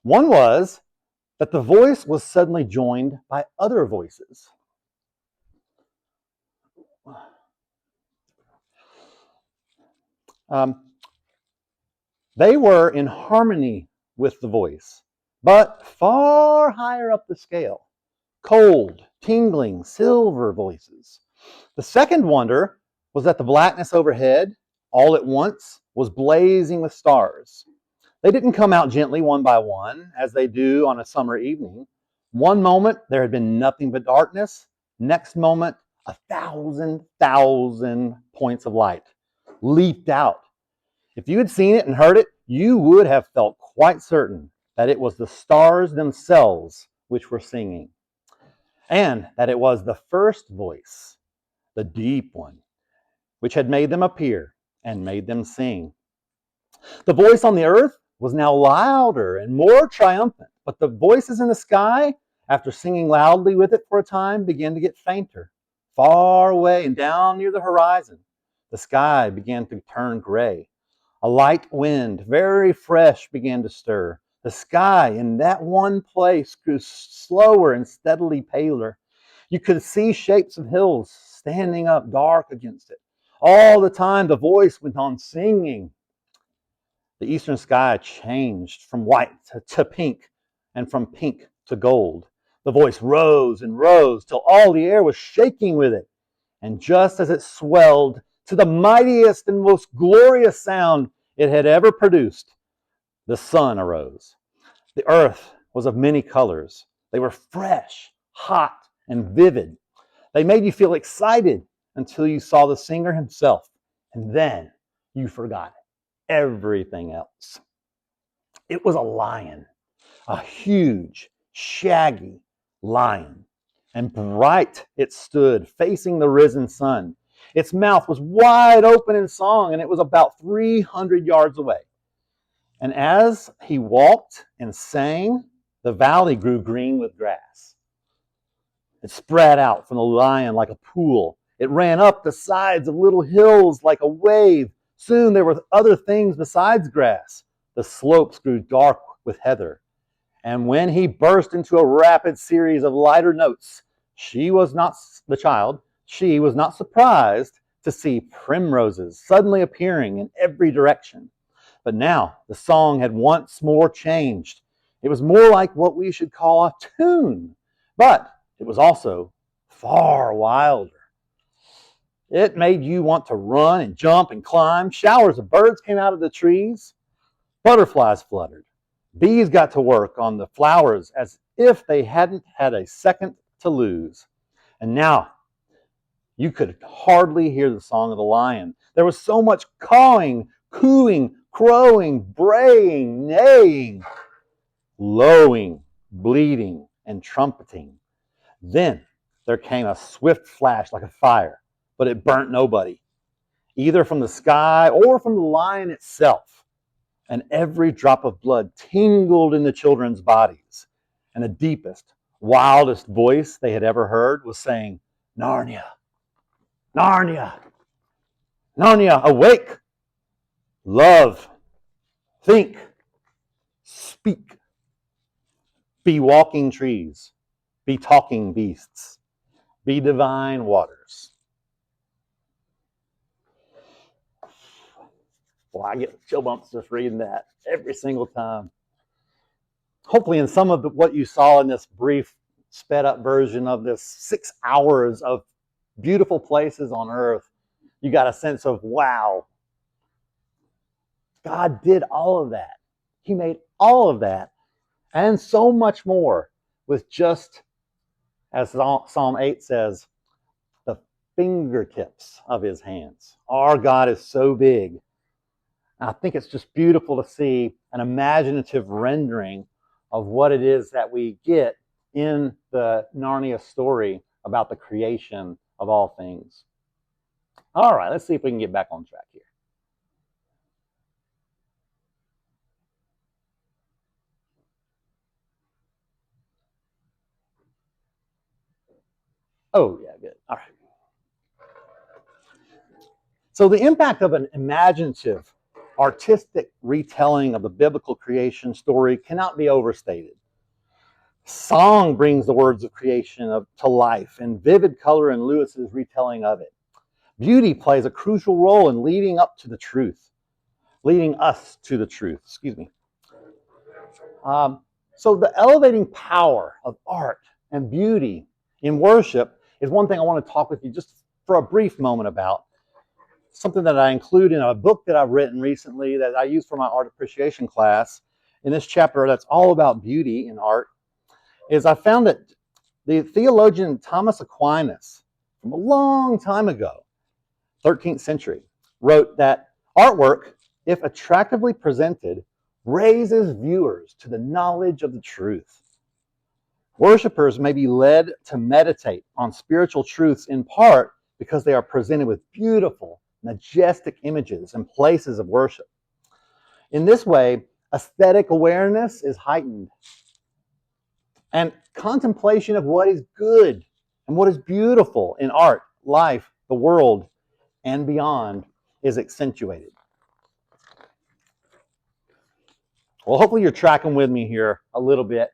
One was that the voice was suddenly joined by other voices. They were in harmony with the voice, but far higher up the scale. Cold, tingling, silver voices. The second wonder was that the blackness overhead, all at once, was blazing with stars. They didn't come out gently one by one, as they do on a summer evening. One moment, there had been nothing but darkness. Next moment, 1,000 points of light leaped out. If you had seen it and heard it, you would have felt quite certain that it was the stars themselves which were singing, and that it was the first voice, the deep one, which had made them appear and made them sing. The voice on the earth was now louder and more triumphant, but the voices in the sky, after singing loudly with it for a time, began to get fainter. Far away and down near the horizon, the sky began to turn gray. A light wind, very fresh, began to stir. The sky in that one place grew slower and steadily paler. You could see shapes of hills standing up dark against it. All the time the voice went on singing. The eastern sky changed from white to pink, and from pink to gold. The voice rose and rose till all the air was shaking with it. And just as it swelled to the mightiest and most glorious sound it had ever produced, the sun arose. The earth was of many colors. They were fresh, hot, and vivid. They made you feel excited until you saw the singer himself, and then you forgot everything else. It was a lion, a huge, shaggy lion, and bright it stood, facing the risen sun. Its mouth was wide open in song, and it was about 300 yards away. And as he walked and sang, the valley grew green with grass. It spread out from the lion like a pool. It ran up the sides of little hills like a wave. Soon there were other things besides grass. The slopes grew dark with heather. And when he burst into a rapid series of lighter notes, she was not surprised to see primroses suddenly appearing in every direction. But now the song had once more changed. It was more like what we should call a tune, but it was also far wilder. It made you want to run and jump and climb. Showers of birds came out of the trees. Butterflies fluttered. Bees got to work on the flowers as if they hadn't had a second to lose. And now you could hardly hear the song of the lion. There was so much cawing, cooing, crowing, braying, neighing, lowing, bleating, and trumpeting. Then there came a swift flash like a fire, but it burnt nobody, either from the sky or from the lion itself. And every drop of blood tingled in the children's bodies. And the deepest, wildest voice they had ever heard was saying, Narnia, Narnia, Narnia, awake, love, think, speak, be walking trees, be talking beasts, be divine waters. Well, I get chill bumps just reading that every single time. Hopefully in some of what you saw in this brief sped up version of this 6 hours of beautiful places on earth, you got a sense of, wow, God did all of that. He made all of that and so much more with just, as Psalm 8 says, the fingertips of his hands. Our God is so big. I think it's just beautiful to see an imaginative rendering of what it is that we get in the Narnia story about the creation of all things. All right, let's see if we can get back on track here. Oh, yeah, good. All right. So the impact of an imaginative, artistic retelling of the biblical creation story cannot be overstated. Song brings the words of creation to life, and vivid color in Lewis's retelling of it. Beauty plays a crucial role in leading us to the truth. Excuse me. So the elevating power of art and beauty in worship is one thing I want to talk with you just for a brief moment about. Something that I include in a book that I've written recently that I use for my art appreciation class. In this chapter that's all about beauty in art, is I found that the theologian Thomas Aquinas, from a long time ago, 13th century, wrote that artwork, if attractively presented, raises viewers to the knowledge of the truth. Worshippers may be led to meditate on spiritual truths in part because they are presented with beautiful, majestic images and places of worship. In this way, aesthetic awareness is heightened, and contemplation of what is good and what is beautiful in art, life, the world, and beyond is accentuated. Well, hopefully you're tracking with me here a little bit.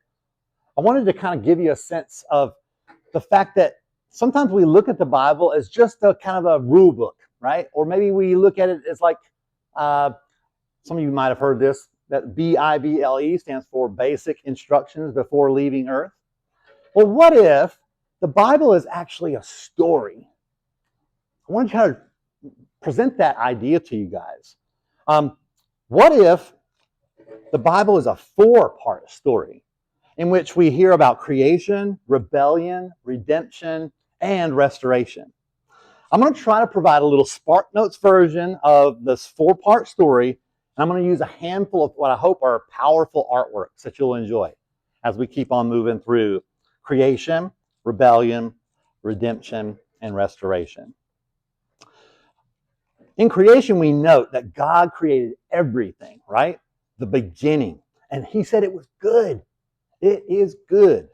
I wanted to kind of give you a sense of the fact that sometimes we look at the Bible as just a kind of a rule book, right? Or maybe we look at it as like, some of you might have heard this, that BIBLE stands for Basic Instructions Before Leaving Earth. Well, what if the Bible is actually a story? I want to try to present that idea to you guys. What if the Bible is a four-part story in which we hear about creation, rebellion, redemption, and restoration? I'm going to try to provide a little SparkNotes version of this four-part story, and I'm going to use a handful of what I hope are powerful artworks that you'll enjoy as we keep on moving through creation, rebellion, redemption, and restoration. In creation, we note that God created everything, right? The beginning. And he said it was good. It is good.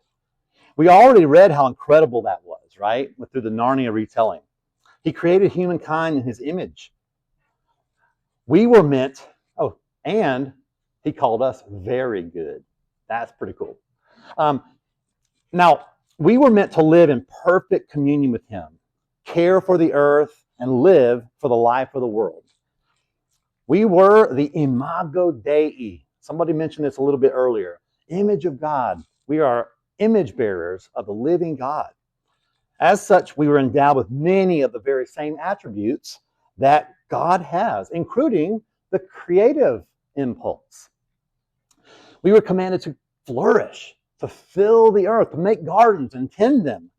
We already read how incredible that was, right? Through the Narnia retelling. He created humankind in his image. We were meant, and he called us very good. That's pretty cool. Now, we were meant to live in perfect communion with him, care for the earth, and live for the life of the world. We were the imago Dei. Somebody mentioned this a little bit earlier. Image of God. We are image bearers of the living God. As such, we were endowed with many of the very same attributes that God has, including the creative impulse. We were commanded to flourish, to fill the earth, to make gardens and tend them.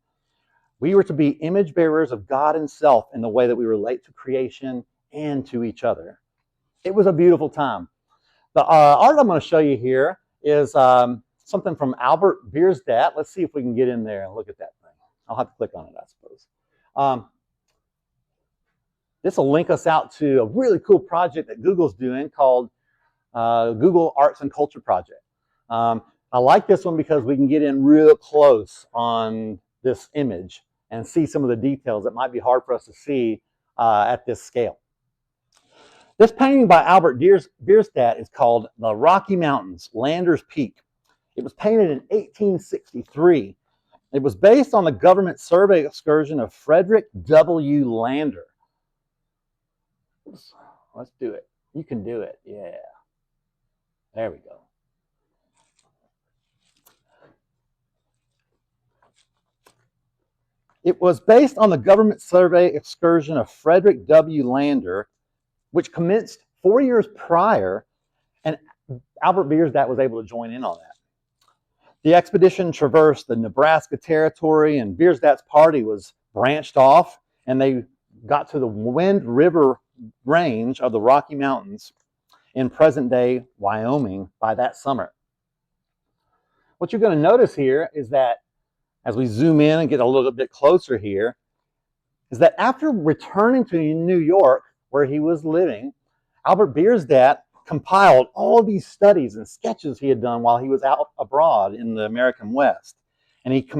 We were to be image bearers of God himself in the way that we relate to creation and to each other. It was a beautiful time. The art I'm going to show you here is something from Albert Bierstadt. Let's see if we can get in there and look at that thing. I'll have to click on it, I suppose. This will link us out to a really cool project that Google's doing called Google Arts and Culture Project. I like this one because we can get in real close on this image and see some of the details that might be hard for us to see at this scale. This painting by Albert Bierstadt is called The Rocky Mountains, Lander's Peak. It was painted in 1863. It was based on the government survey excursion of Frederick W. Lander. Let's do it. You can do it. Yeah. There we go. It was based on the government survey excursion of Frederick W. Lander, which commenced 4 years prior, and Albert Bierstadt was able to join in on that. The expedition traversed the Nebraska Territory, and Bierstadt's party was branched off, and they got to the Wind River range of the Rocky Mountains in present-day Wyoming by that summer. what you're going to notice here is that as we zoom in and get a little bit closer here, is that after returning to New York, where he was living, Albert Bierstadt compiled all these studies and sketches he had done while he was out abroad in the American West. And he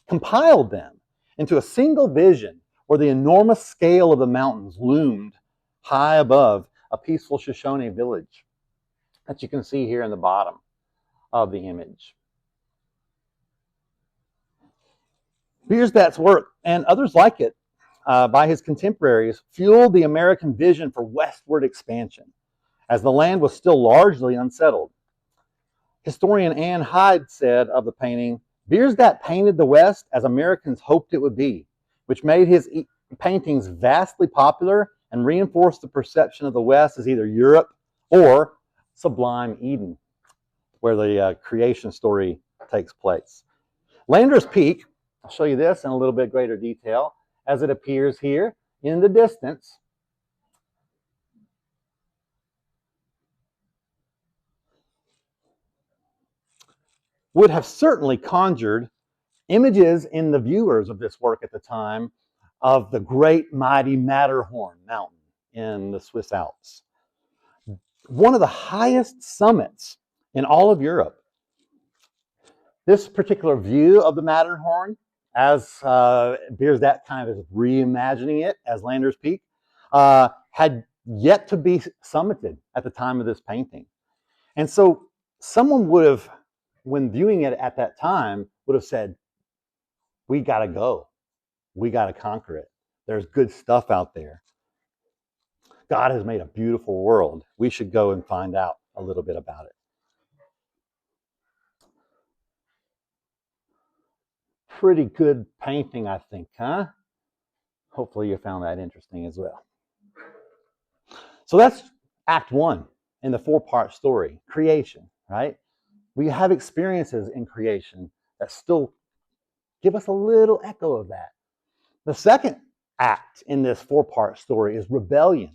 compiled them into a single vision where the enormous scale of the mountains loomed high above a peaceful Shoshone village that you can see here in the bottom of the image. Bierstadt's work, and others like it, by his contemporaries, fueled the American vision for westward expansion, as the land was still largely unsettled. Historian Anne Hyde said of the painting, Bierstadt painted the West as Americans hoped it would be, which made his paintings vastly popular and reinforced the perception of the West as either Europe or sublime Eden, where the creation story takes place. Lander's Peak, I'll show you this in a little bit greater detail, as it appears here in the distance. Would have certainly conjured images in the viewers of this work at the time of the great mighty Matterhorn mountain in the Swiss Alps. One of the highest summits in all of Europe. This particular view of the Matterhorn, as Bierstadt kind of is reimagining it as Lander's Peak, had yet to be summited at the time of this painting. And so someone would have, when viewing it at that time, would have said, we got to go. We got to conquer it. There's good stuff out there. God has made a beautiful world. We should go and find out a little bit about it. Pretty good painting, I think, huh? Hopefully you found that interesting as well. So that's Act 1 in the 4-part story, creation, right? We have experiences in creation that still give us a little echo of that. The second act in this 4-part story is rebellion.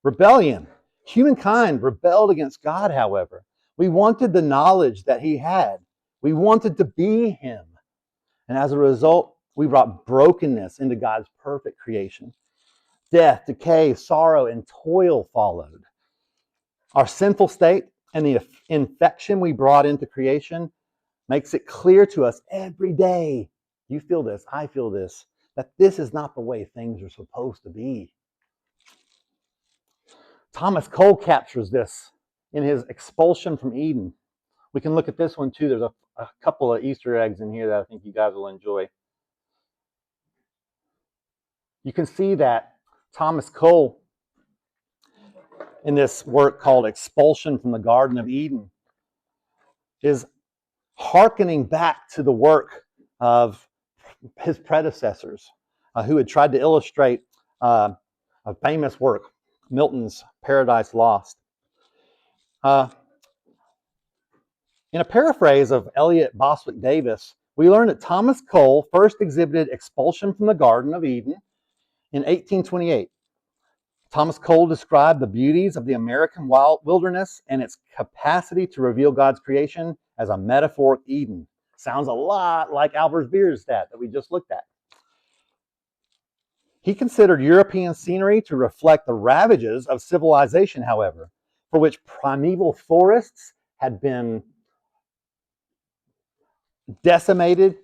Rebellion. Humankind rebelled against God, however. We wanted the knowledge that he had. We wanted to be him. And as a result, we brought brokenness into God's perfect creation. Death, decay, sorrow, and toil followed. Our sinful state and the infection we brought into creation makes it clear to us every day, you feel this, I feel this, that this is not the way things are supposed to be. Thomas Cole captures this in his Expulsion from Eden. We can look at this one too. There's a couple of Easter eggs in here that I think you guys will enjoy. You can see that Thomas Cole, in this work called Expulsion from the Garden of Eden, is hearkening back to the work of his predecessors who had tried to illustrate a famous work, Milton's Paradise Lost. In a paraphrase of Eliot Boswick Davis, we learn that Thomas Cole first exhibited Expulsion from the Garden of Eden in 1828. Thomas Cole described the beauties of the American wilderness and its capacity to reveal God's creation as a metaphoric Eden. Sounds a lot like Albert Bierstadt that we just looked at. He considered European scenery to reflect the ravages of civilization, however, for which primeval forests had been decimated,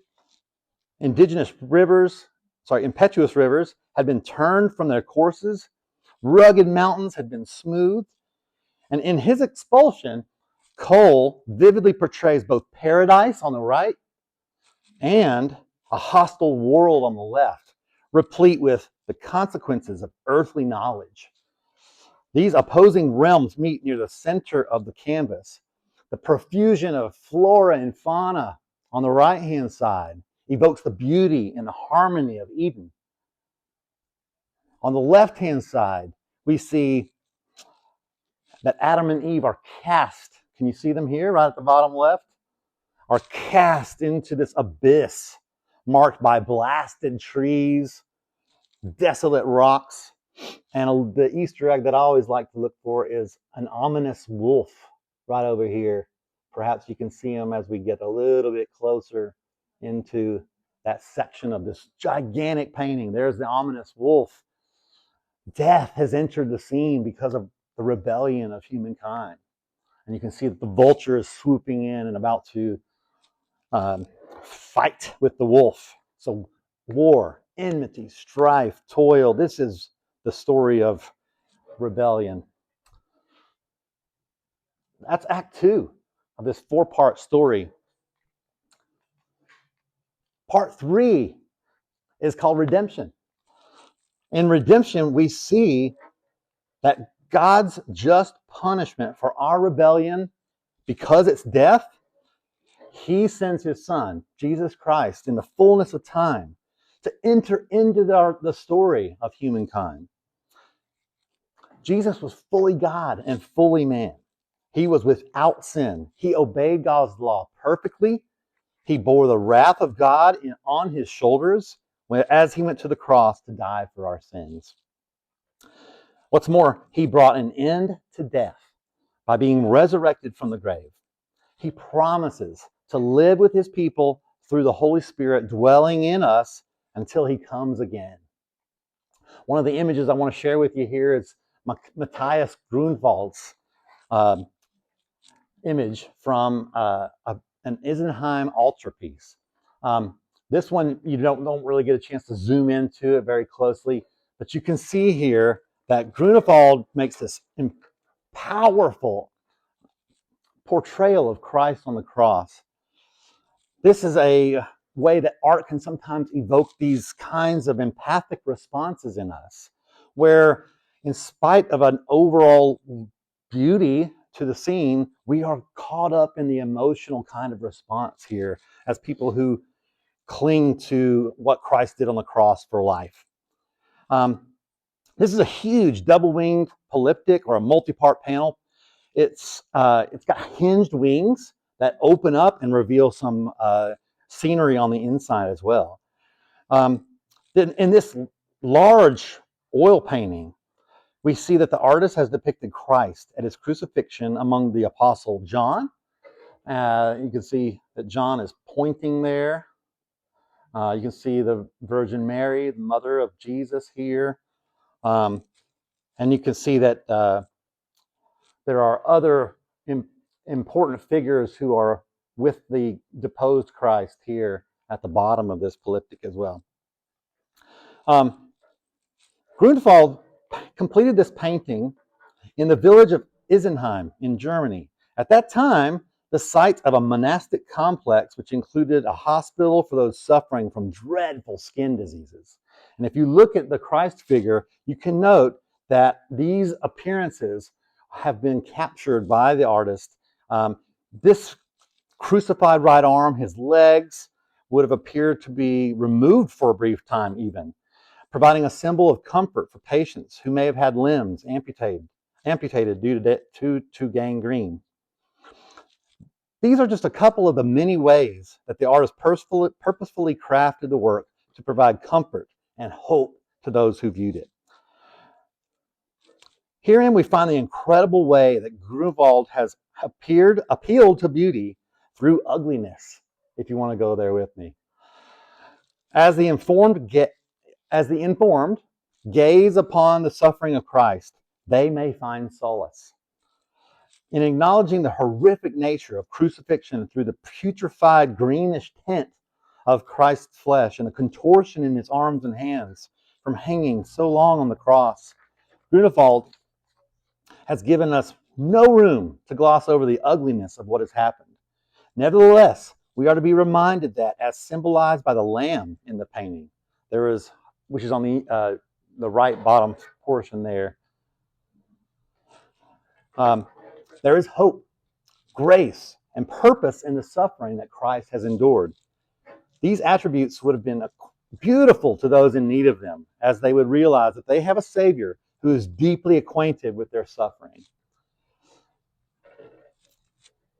impetuous rivers had been turned from their courses, rugged mountains had been smoothed, and in his Expulsion, Cole vividly portrays both paradise on the right and a hostile world on the left, replete with the consequences of earthly knowledge. These opposing realms meet near the center of the canvas. The profusion of flora and fauna on the right-hand side evokes the beauty and the harmony of Eden. On the left-hand side, we see that Adam and Eve are cast. Can you see them here, right at the bottom left? Are cast into this abyss marked by blasted trees, desolate rocks, and the Easter egg that I always like to look for is an ominous wolf right over here Perhaps you can see them as we get a little bit closer into that section of this gigantic painting. There's the ominous wolf. Death has entered the scene because of the rebellion of humankind. And you can see that the vulture is swooping in and about to fight with the wolf. So war, enmity, strife, toil. This is the story of rebellion. That's Act 2 of this 4-part story. Part 3 is called redemption. In redemption, we see that God's just punishment for our rebellion, because it's death, he sends his son, Jesus Christ, in the fullness of time to enter into the story of humankind. Jesus was fully God and fully man. He was without sin. He obeyed God's law perfectly. He bore the wrath of God on his shoulders as he went to the cross to die for our sins. What's more, he brought an end to death by being resurrected from the grave. He promises to live with his people through the Holy Spirit dwelling in us until he comes again. One of the images I want to share with you here is Matthias Grunewald's image from an Isenheim altarpiece. This one, you don't really get a chance to zoom into it very closely, but you can see here that Grunewald makes this powerful portrayal of Christ on the cross. This is a way that art can sometimes evoke these kinds of empathic responses in us, where in spite of an overall beauty to the scene, we are caught up in the emotional kind of response here as people who cling to what Christ did on the cross for life. This is a huge double-winged polyptych or a multi-part panel. It's got hinged wings that open up and reveal some scenery on the inside as well. Then in this large oil painting, we see that the artist has depicted Christ at his crucifixion among the apostle John. You can see that John is pointing there. You can see the Virgin Mary, the mother of Jesus here. And you can see that there are other important figures who are with the deposed Christ here at the bottom of this polyptych as well. Grunewald completed this painting in the village of Isenheim in Germany. At that time, the site of a monastic complex which included a hospital for those suffering from dreadful skin diseases. And if you look at the Christ figure, you can note that these appearances have been captured by the artist. This crucified right arm, his legs would have appeared to be removed for a brief time even, providing a symbol of comfort for patients who may have had limbs amputated due to gangrene. These are just a couple of the many ways that the artist purposefully crafted the work to provide comfort and hope to those who viewed it. Herein we find the incredible way that Grunewald has appealed to beauty through ugliness, if you want to go there with me. As the informed gaze upon the suffering of Christ, they may find solace. In acknowledging the horrific nature of crucifixion through the putrefied greenish tint of Christ's flesh and the contortion in his arms and hands from hanging so long on the cross, Grunewald has given us no room to gloss over the ugliness of what has happened. Nevertheless, we are to be reminded that, as symbolized by the lamb in the painting, which is on the right bottom portion there, there is hope, grace, and purpose in the suffering that Christ has endured. These attributes would have been beautiful to those in need of them, as they would realize that they have a Savior who is deeply acquainted with their suffering.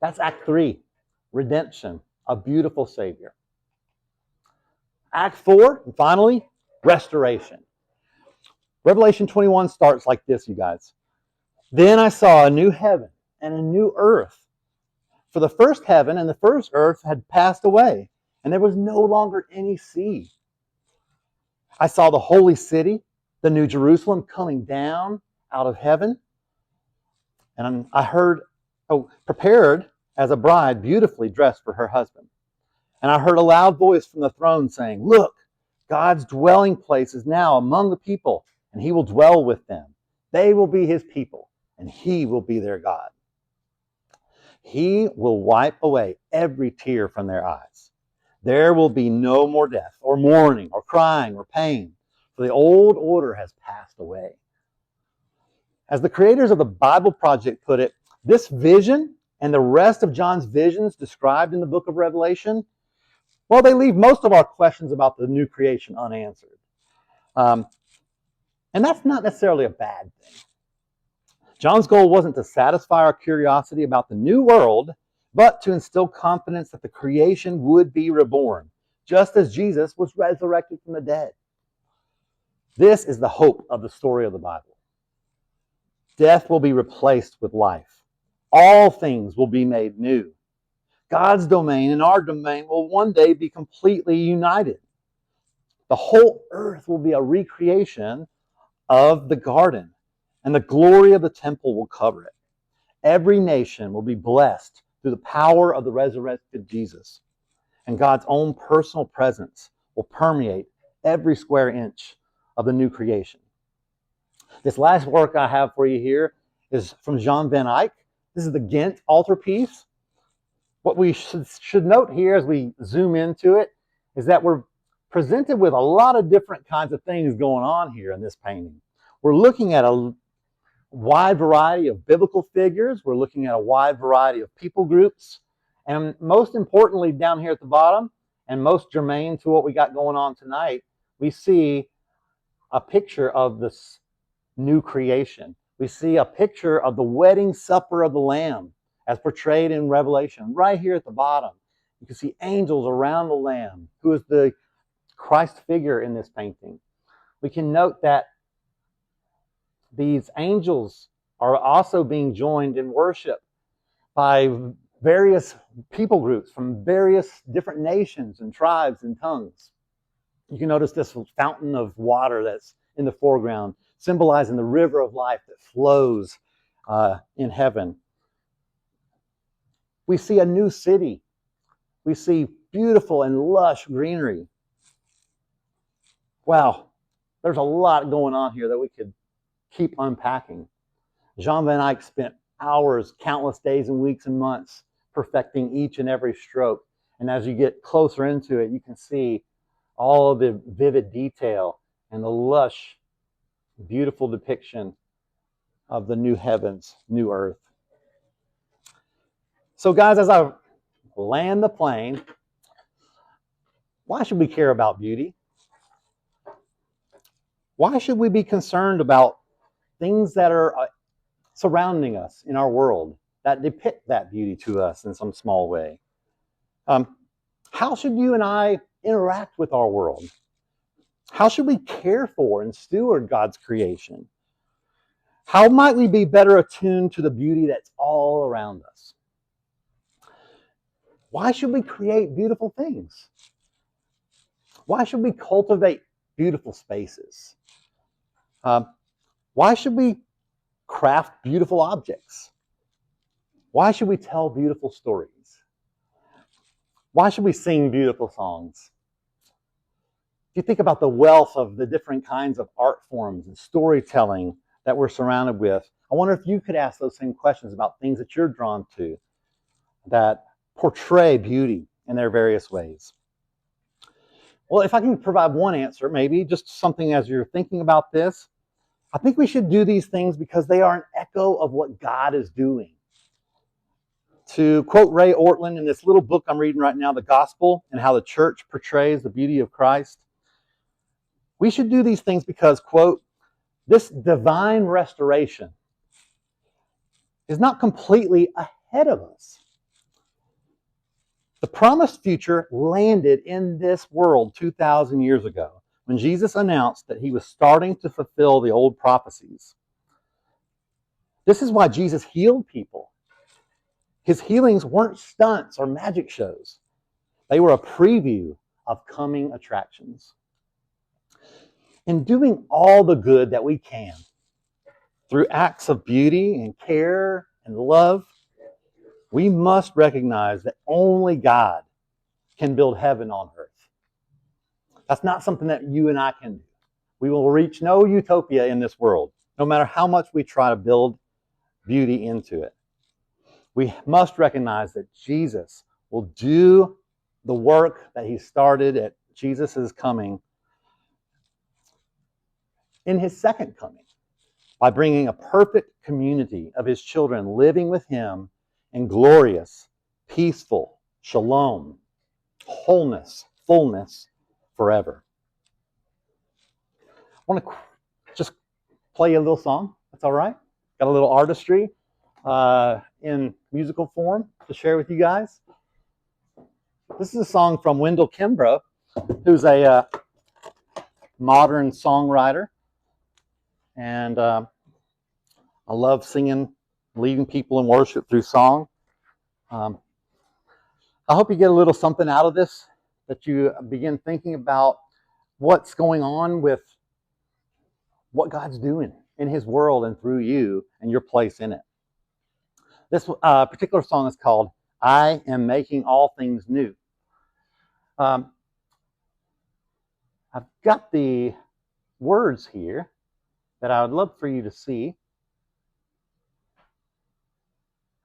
That's Act 3, redemption, a beautiful Savior. Act 4, and finally, restoration. Revelation 21 starts like this, you guys. Then I saw a new heaven and a new earth. For the first heaven and the first earth had passed away, and there was no longer any sea. I saw the holy city, the new Jerusalem, coming down out of heaven. And I heard, prepared as a bride beautifully dressed for her husband. And I heard a loud voice from the throne saying, "Look, God's dwelling place is now among the people, and he will dwell with them. They will be his people, and he will be their God. He will wipe away every tear from their eyes. There will be no more death, or mourning, or crying, or pain, for the old order has passed away." As the creators of the Bible Project put it, this vision and the rest of John's visions described in the book of Revelation, well, they leave most of our questions about the new creation unanswered. And that's not necessarily a bad thing. John's goal wasn't to satisfy our curiosity about the new world, but to instill confidence that the creation would be reborn, just as Jesus was resurrected from the dead. This is the hope of the story of the Bible. Death will be replaced with life. All things will be made new. God's domain and our domain will one day be completely united. The whole earth will be a recreation of the garden, and the glory of the temple will cover it. Every nation will be blessed through the power of the resurrected Jesus, and God's own personal presence will permeate every square inch of the new creation. This last work I have for you here is from Jan van Eyck. This is the Ghent altarpiece. What we should note here as we zoom into it is that we're presented with a lot of different kinds of things going on here in this painting. We're looking at a wide variety of biblical figures. We're looking at a wide variety of people groups. And most importantly, down here at the bottom, and most germane to what we got going on tonight, we see a picture of this new creation. We see a picture of the wedding supper of the Lamb as portrayed in Revelation. Right here at the bottom, you can see angels around the Lamb, who is the Christ figure in this painting. We can note that these angels are also being joined in worship by various people groups from various different nations and tribes and tongues. You can notice this fountain of water that's in the foreground, symbolizing the river of life that flows in heaven. We see a new city. We see beautiful and lush greenery. Wow, there's a lot going on here that we could keep unpacking. Jan van Eyck spent hours, countless days and weeks and months perfecting each and every stroke. And as you get closer into it, you can see all of the vivid detail and the lush, beautiful depiction of the new heavens, new earth. So guys, as I land the plane, why should we care about beauty? Why should we be concerned about things that are surrounding us in our world that depict that beauty to us in some small way? How should you and I interact with our world? How should we care for and steward God's creation? How might we be better attuned to the beauty that's all around us? Why should we create beautiful things? Why should we cultivate beautiful spaces? Why should we craft beautiful objects? Why should we tell beautiful stories? Why should we sing beautiful songs? If you think about the wealth of the different kinds of art forms and storytelling that we're surrounded with, I wonder if you could ask those same questions about things that you're drawn to that portray beauty in their various ways. Well, if I can provide one answer, maybe just something as you're thinking about this, I think we should do these things because they are an echo of what God is doing. To quote Ray Ortlund in this little book I'm reading right now, The Gospel and How the Church Portrays the Beauty of Christ, we should do these things because, quote, this divine restoration is not completely ahead of us. The promised future landed in this world 2,000 years ago when Jesus announced that he was starting to fulfill the old prophecies. This is why Jesus healed people. His healings weren't stunts or magic shows. They were a preview of coming attractions. In doing all the good that we can, through acts of beauty and care and love, we must recognize that only God can build heaven on earth. That's not something that you and I can do. We will reach no utopia in this world, no matter how much we try to build beauty into it. We must recognize that Jesus will do the work that he started at Jesus' coming in his second coming, by bringing a perfect community of his children living with him in glorious, peaceful, shalom, wholeness, fullness forever. I want to just play a little song. That's all right. Got a little artistry in musical form to share with you guys. This is a song from Wendell Kimbrough, who's a modern songwriter. And I love singing, leading people in worship through song. I hope you get a little something out of this, that you begin thinking about what's going on with what God's doing in his world and through you and your place in it. This particular song is called I Am Making All Things New. I've got the words here that I would love for you to see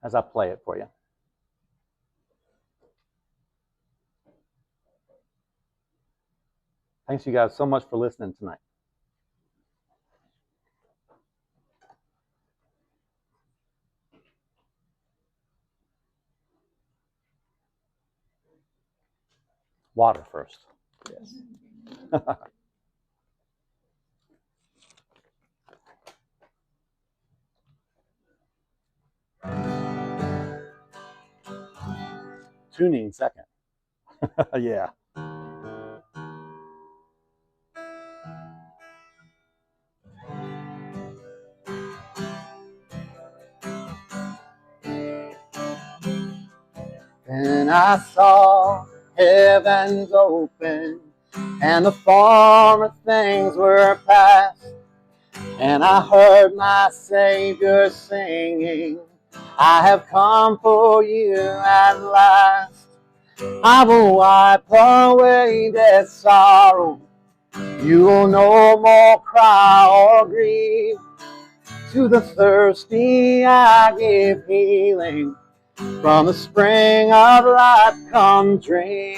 as I play it for you. Thanks you guys so much for listening tonight. Water first. Yes. Tuning second. Yeah. And I saw heavens open, and the former things were past, and I heard my Savior singing, I have come for you at last. I will wipe away death's sorrow. You will no more cry or grieve. To the thirsty I give healing. From the spring of life come drink.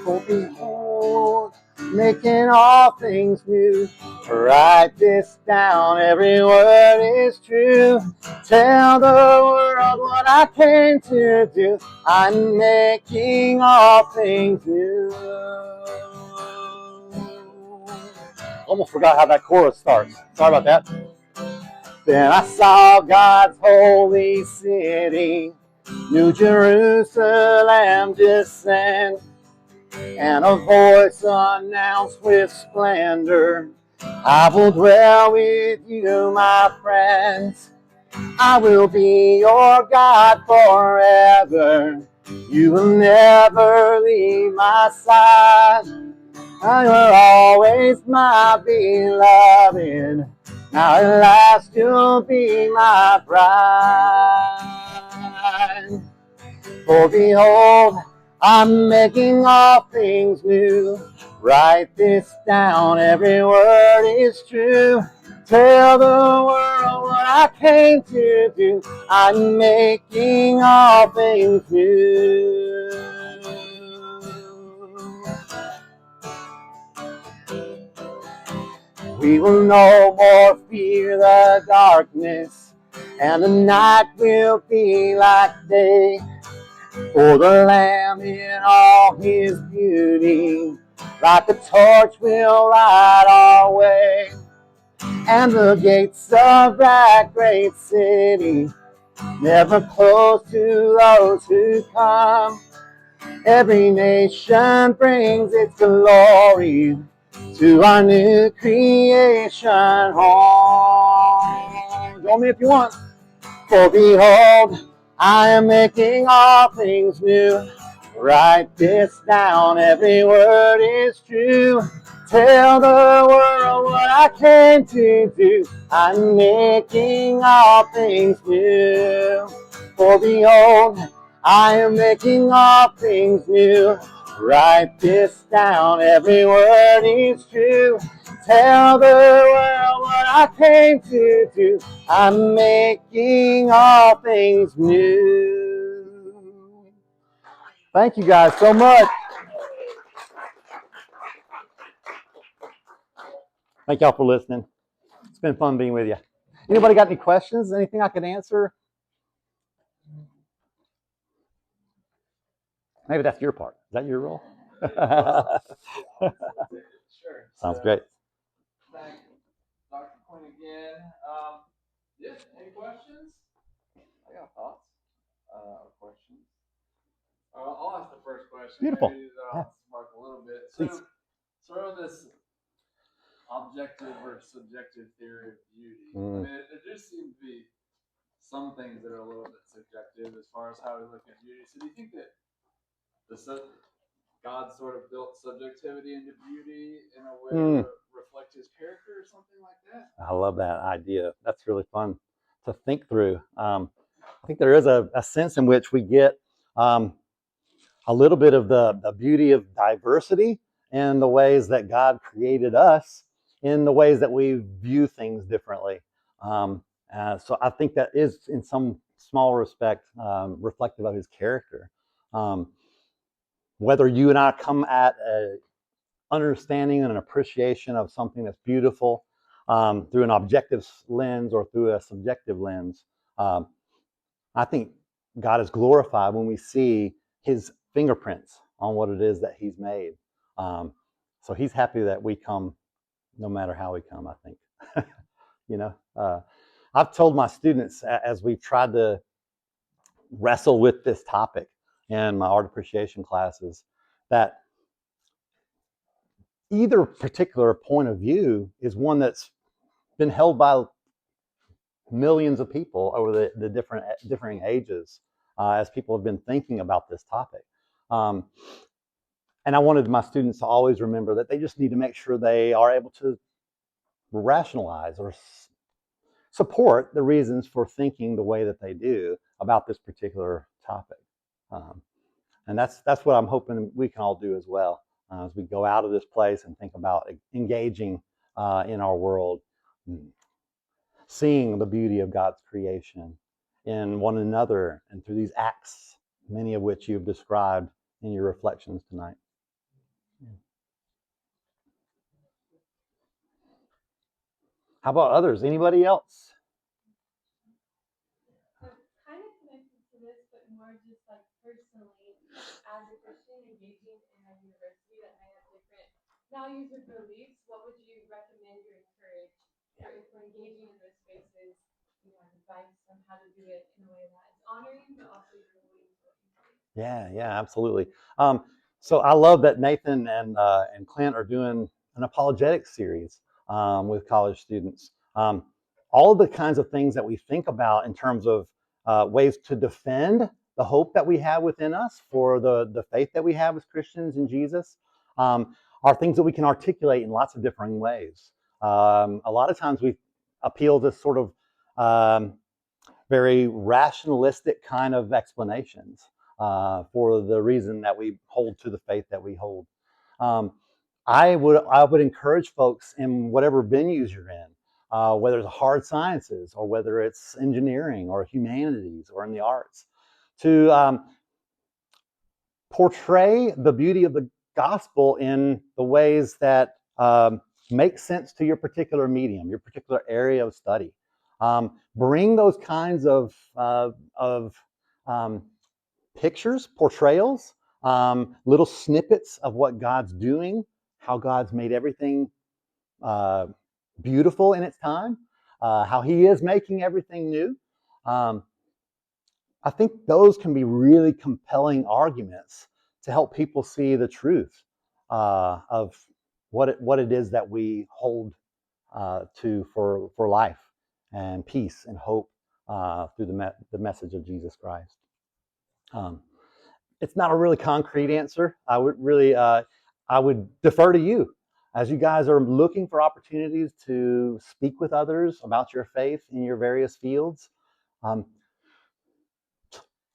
For behold, making all things new. Write this down, every word is true. Tell the world what I came to do. I'm making all things new. Almost forgot how that chorus starts. Sorry about that. Then I saw God's holy city, New Jerusalem descend, and a voice announced with splendor, I will dwell with you, my friends. I will be your God forever. You will never leave my side. You are always my beloved. Now at last you'll be my bride. For behold, I'm making all things new. Write this down, every word is true. Tell the world what I came to do. I'm making all things new. We will no more fear the darkness, and the night will be like day. For the Lamb in all his beauty, like a torch will light our way. And the gates of that great city never close to those who come. Every nation brings its glory to our new creation home. Join me if you want. For behold, I am making all things new. Write this down, every word is true. Tell the world what I came to do. I'm making all things new. For behold, I am making all things new. Write this down, every word is true. Tell the world what I came to do. I'm making all things new. Thank you guys so much. Thank y'all for listening. It's been fun being with you. Anybody got any questions? Anything I could answer? Maybe that's your part. Is that your role? Sure. Sounds great. Thank Dr. Quinn again. Yeah, any questions? I got thoughts or questions. I'll ask the first question. Beautiful. Maybe spark a little bit. Please. So, sort of this objective or subjective theory of beauty. I mean, there do seem to be some things that are a little bit subjective as far as how we look at beauty. So, do you think that God sort of built subjectivity into beauty in a way to reflect his character or something like that? I love that idea. That's really fun to think through. I think there is a sense in which we get a little bit of the beauty of diversity in the ways that God created us, in the ways that we view things differently. So I think that is, in some small respect, reflective of his character. Whether you and I come at an understanding and an appreciation of something that's beautiful through an objective lens or through a subjective lens, I think God is glorified when we see his fingerprints on what it is that he's made. So he's happy that we come no matter how we come, I think. I've told my students as we've tried to wrestle with this topic in my art appreciation classes that either particular point of view is one that's been held by millions of people over the differing ages as people have been thinking about this topic. And I wanted my students to always remember that they just need to make sure they are able to rationalize or support the reasons for thinking the way that they do about this particular topic. And that's what I'm hoping we can all do as well as we go out of this place and think about engaging in our world, seeing the beauty of God's creation in one another and through these acts, many of which you've described in your reflections tonight. How about others? Anybody else? Kind of connected to this, but more just like personally, as a Christian engaging in a university that may have different values or beliefs, what would you recommend or encourage for if we're engaging in those spaces? Advice on how to do it in a way that is honoring, but also rewarding. Yeah, absolutely. So I love that Nathan and Clint are doing an apologetics series with college students. All of the kinds of things that we think about in terms of ways to defend the hope that we have within us for the faith that we have as Christians in Jesus are things that we can articulate in lots of different ways. A lot of times we appeal to sort of very rationalistic kind of explanations for the reason that we hold to the faith that we hold. I would encourage folks in whatever venues you're in, whether it's hard sciences or whether it's engineering or humanities or in the arts, to portray the beauty of the gospel in the ways that make sense to your particular medium, your particular area of study. Bring those kinds of pictures, portrayals, little snippets of what God's doing, how God's made everything beautiful in its time, how he is making everything new. I think those can be really compelling arguments to help people see the truth of what it is that we hold to for life and peace and hope through the message of Jesus Christ. It's not a really concrete answer. I would defer to you as you guys are looking for opportunities to speak with others about your faith in your various fields.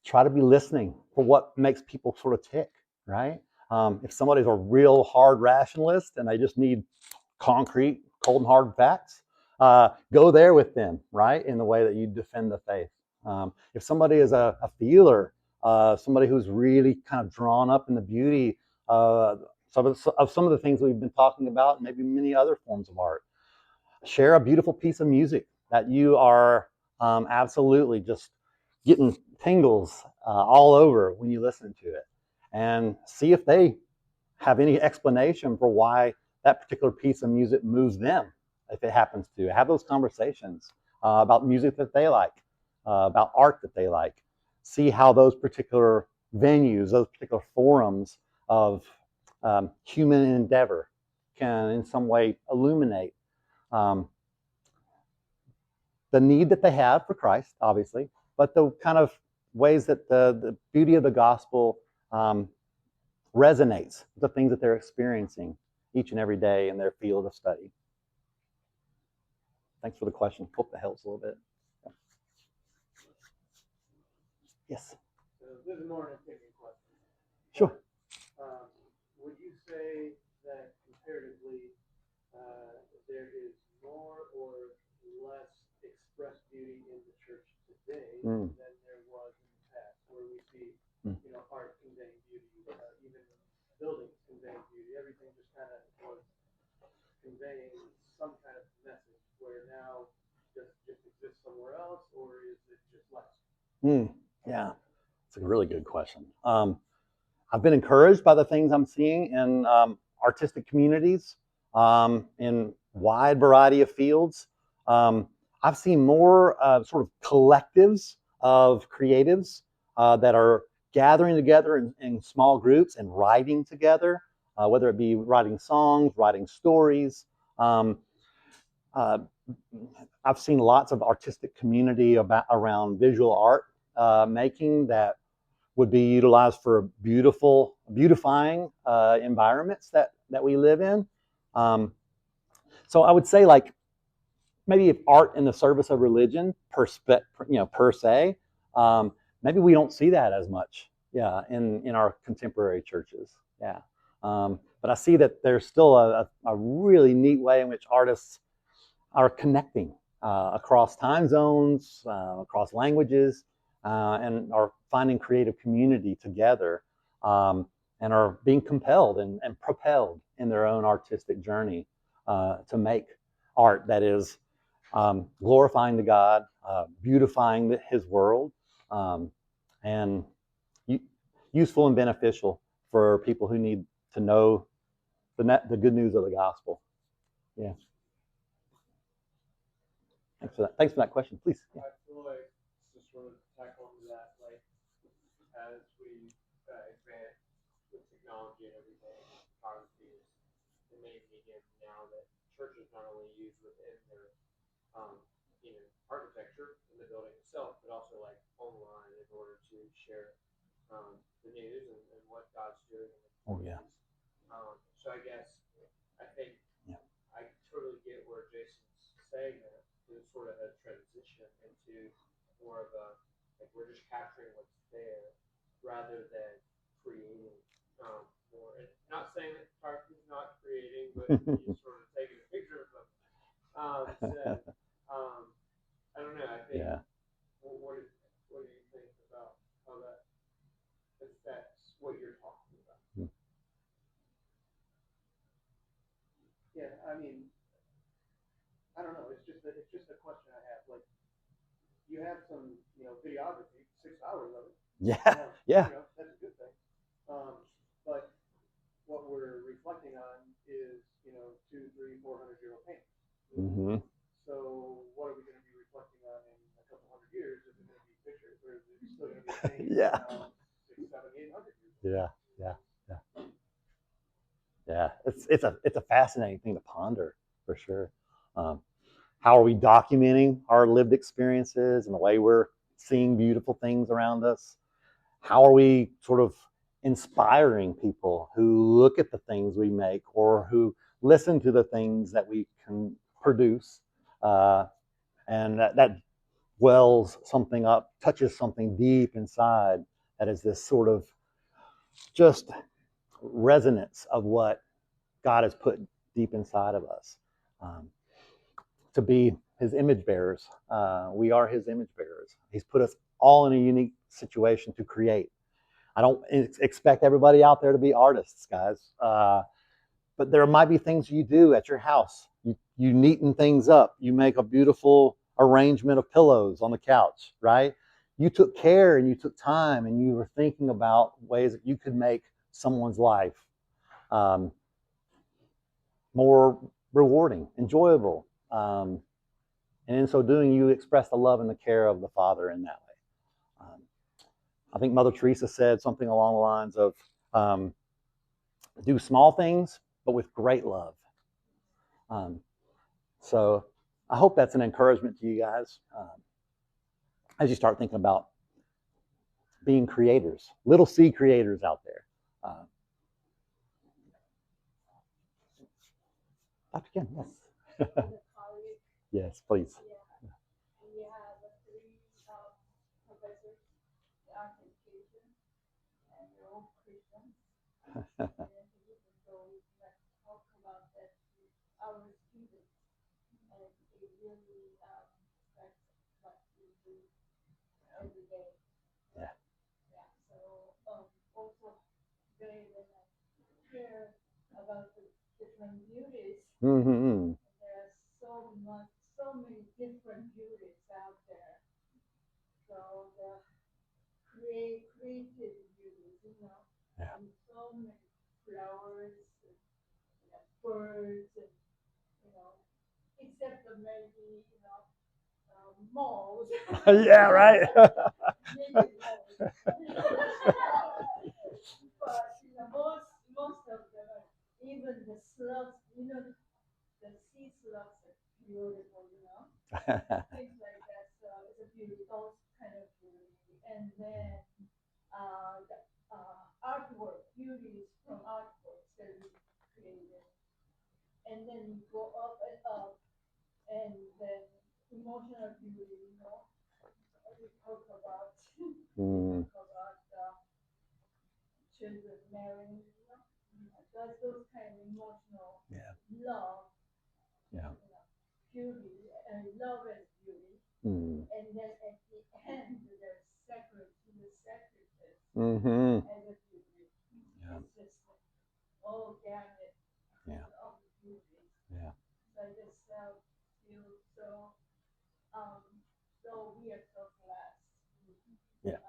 Try to be listening for what makes people sort of tick, right? If somebody's a real hard rationalist and they just need concrete, cold and hard facts, go there with them, right? In the way that you defend the faith. If somebody is a feeler, somebody who's really kind of drawn up in the beauty of some of the things we've been talking about, and maybe many other forms of art, share a beautiful piece of music that you are absolutely just getting tingles all over when you listen to it, and see if they have any explanation for why that particular piece of music moves them, if it happens to. Have those conversations about music that they like, about art that they like. See how those particular venues, those particular forums of human endeavor can in some way illuminate the need that they have for Christ, obviously, but the kind of ways that the beauty of the gospel resonates with the things that they're experiencing each and every day in their field of study. Thanks for the question. Hope that helps a little bit. Yes. So this is more an opinion question. Sure. Would you say that comparatively there is more or less expressed beauty in the church today than there was in the past, where we see, art conveying beauty, even buildings conveying beauty, everything just kind of was conveying some kind of message, where now just exists somewhere else, or is it just less? Yeah, it's a really good question. I've been encouraged by the things I'm seeing in artistic communities in wide variety of fields. I've seen more sort of collectives of creatives that are gathering together in small groups and writing together, whether it be writing songs, writing stories. I've seen lots of artistic community around visual art making that would be utilized for beautifying environments that we live in. So I would say, like, maybe if art in the service of religion per se, maybe we don't see that as much, in our contemporary churches, but I see that there's still a really neat way in which artists are connecting across time zones, across languages, and are finding creative community together, and are being compelled and propelled in their own artistic journey to make art that is glorifying to God, beautifying His world, and useful and beneficial for people who need to know the good news of the gospel. Yeah. Thanks for that question. Please. I feel like just want to tack on to that, like as we advance with technology and everything, photography is the main medium now that churches not only use within their architecture in the building itself, but also like online in order to share the news and what God's doing in the communities. So I guess I think I totally get where Jason's saying that. It's sort of a transition into more of a, like, we're just capturing what's there rather than creating more. And not saying that photography is not creating, but you're sort of taking a picture of them. I don't know. I think. What do you think about how that affects what you're talking about? Yeah, I mean, I don't know. It's just a question I have. Like, you have some, videography, 6 hours of it. Yeah. That's a good thing. But what we're reflecting on is, 200, 300, 400-year-old paintings. Mm-hmm. So what are we going to be reflecting on in a couple hundred years? Is it going to be pictures, or is it still going to be paintings? 600, 700, 800 years? Yeah. it's a fascinating thing to ponder for sure. How are we documenting our lived experiences and the way we're seeing beautiful things around us? How are we sort of inspiring people who look at the things we make or who listen to the things that we can produce, and that wells something up, touches something deep inside, that is this sort of just resonance of what God has put deep inside of us. To be his image bearers. We are his image bearers. He's put us all in a unique situation to create. I don't expect everybody out there to be artists, guys. But there might be things you do at your house. You neaten things up. You make a beautiful arrangement of pillows on the couch, right? You took care and you took time and you were thinking about ways that you could make someone's life more rewarding, enjoyable. And in so doing, you express the love and the care of the Father in that way. I think Mother Teresa said something along the lines of, do small things, but with great love. So I hope that's an encouragement to you guys as you start thinking about being creators, little C creators out there. Dr. Ken, yes. Yes, please. We have three professors, the articulation, and they're all Christians. And so we like to talk about that to our students, and it really affects what we do every day. Yeah. Yeah. So also today when I hear about the different beauties, Mm-hmm. there are so many different beauties out there. So the creative beauties, Yeah. and so many flowers, and, birds, and except the maybe malls. Yeah, right. Maybe malls. But most of them, even the slugs, the sea slugs are beautiful, things like that. So it's a beauty, those kind of beauty. And then the artwork, beauties from artworks that we created. And then you go up and up, and then emotional beauty, we talk about, Mm. children marrying, those kind of emotional Yeah. love, Yeah. beauty, and love as beauty. Mm. And then at the end, there's sacrifice Mm-hmm. as a beauty. Yeah. It's just all gamut Yeah. of beauty. Yeah. So I just feel so we are so blessed. Yeah.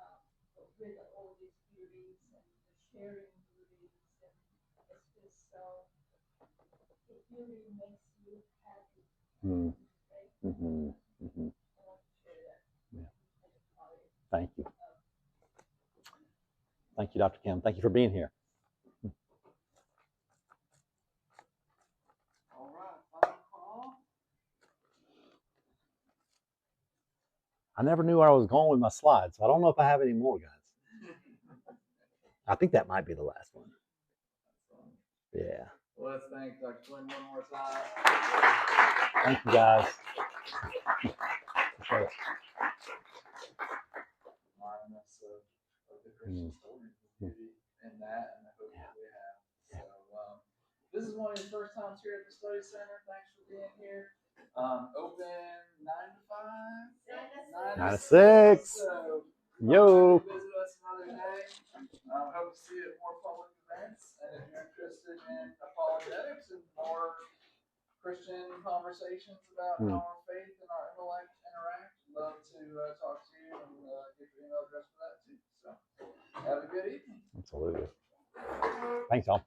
With all these beauties and the sharing beauties, and it's just so it really makes you happy. Mm. Right? Mm-hmm. Mm-hmm. I want to share that. Yeah. Thank you. Thank you, Dr. Kim. Thank you for being here. All right, final call. I never knew where I was going with my slides, so I don't know if I have any more, guys. I think that might be the last one. Yeah. Well, let's thank Dr. Quinn one more time. Thank you, guys. Sure. Remind us of the Christian story, the beauty in that, and the hope that we have. So, this is one of your first times here at the Study Center. Thanks for being here. Open 9 to 5? 9 to 6. So, Yo. visit us another day. Hope to see you at more public events. And if you're interested in apologetics and more Christian conversations about how our faith and our intellect interact, love to talk to you and get your email address for that too. So, have a good evening. Absolutely. Thanks, y'all.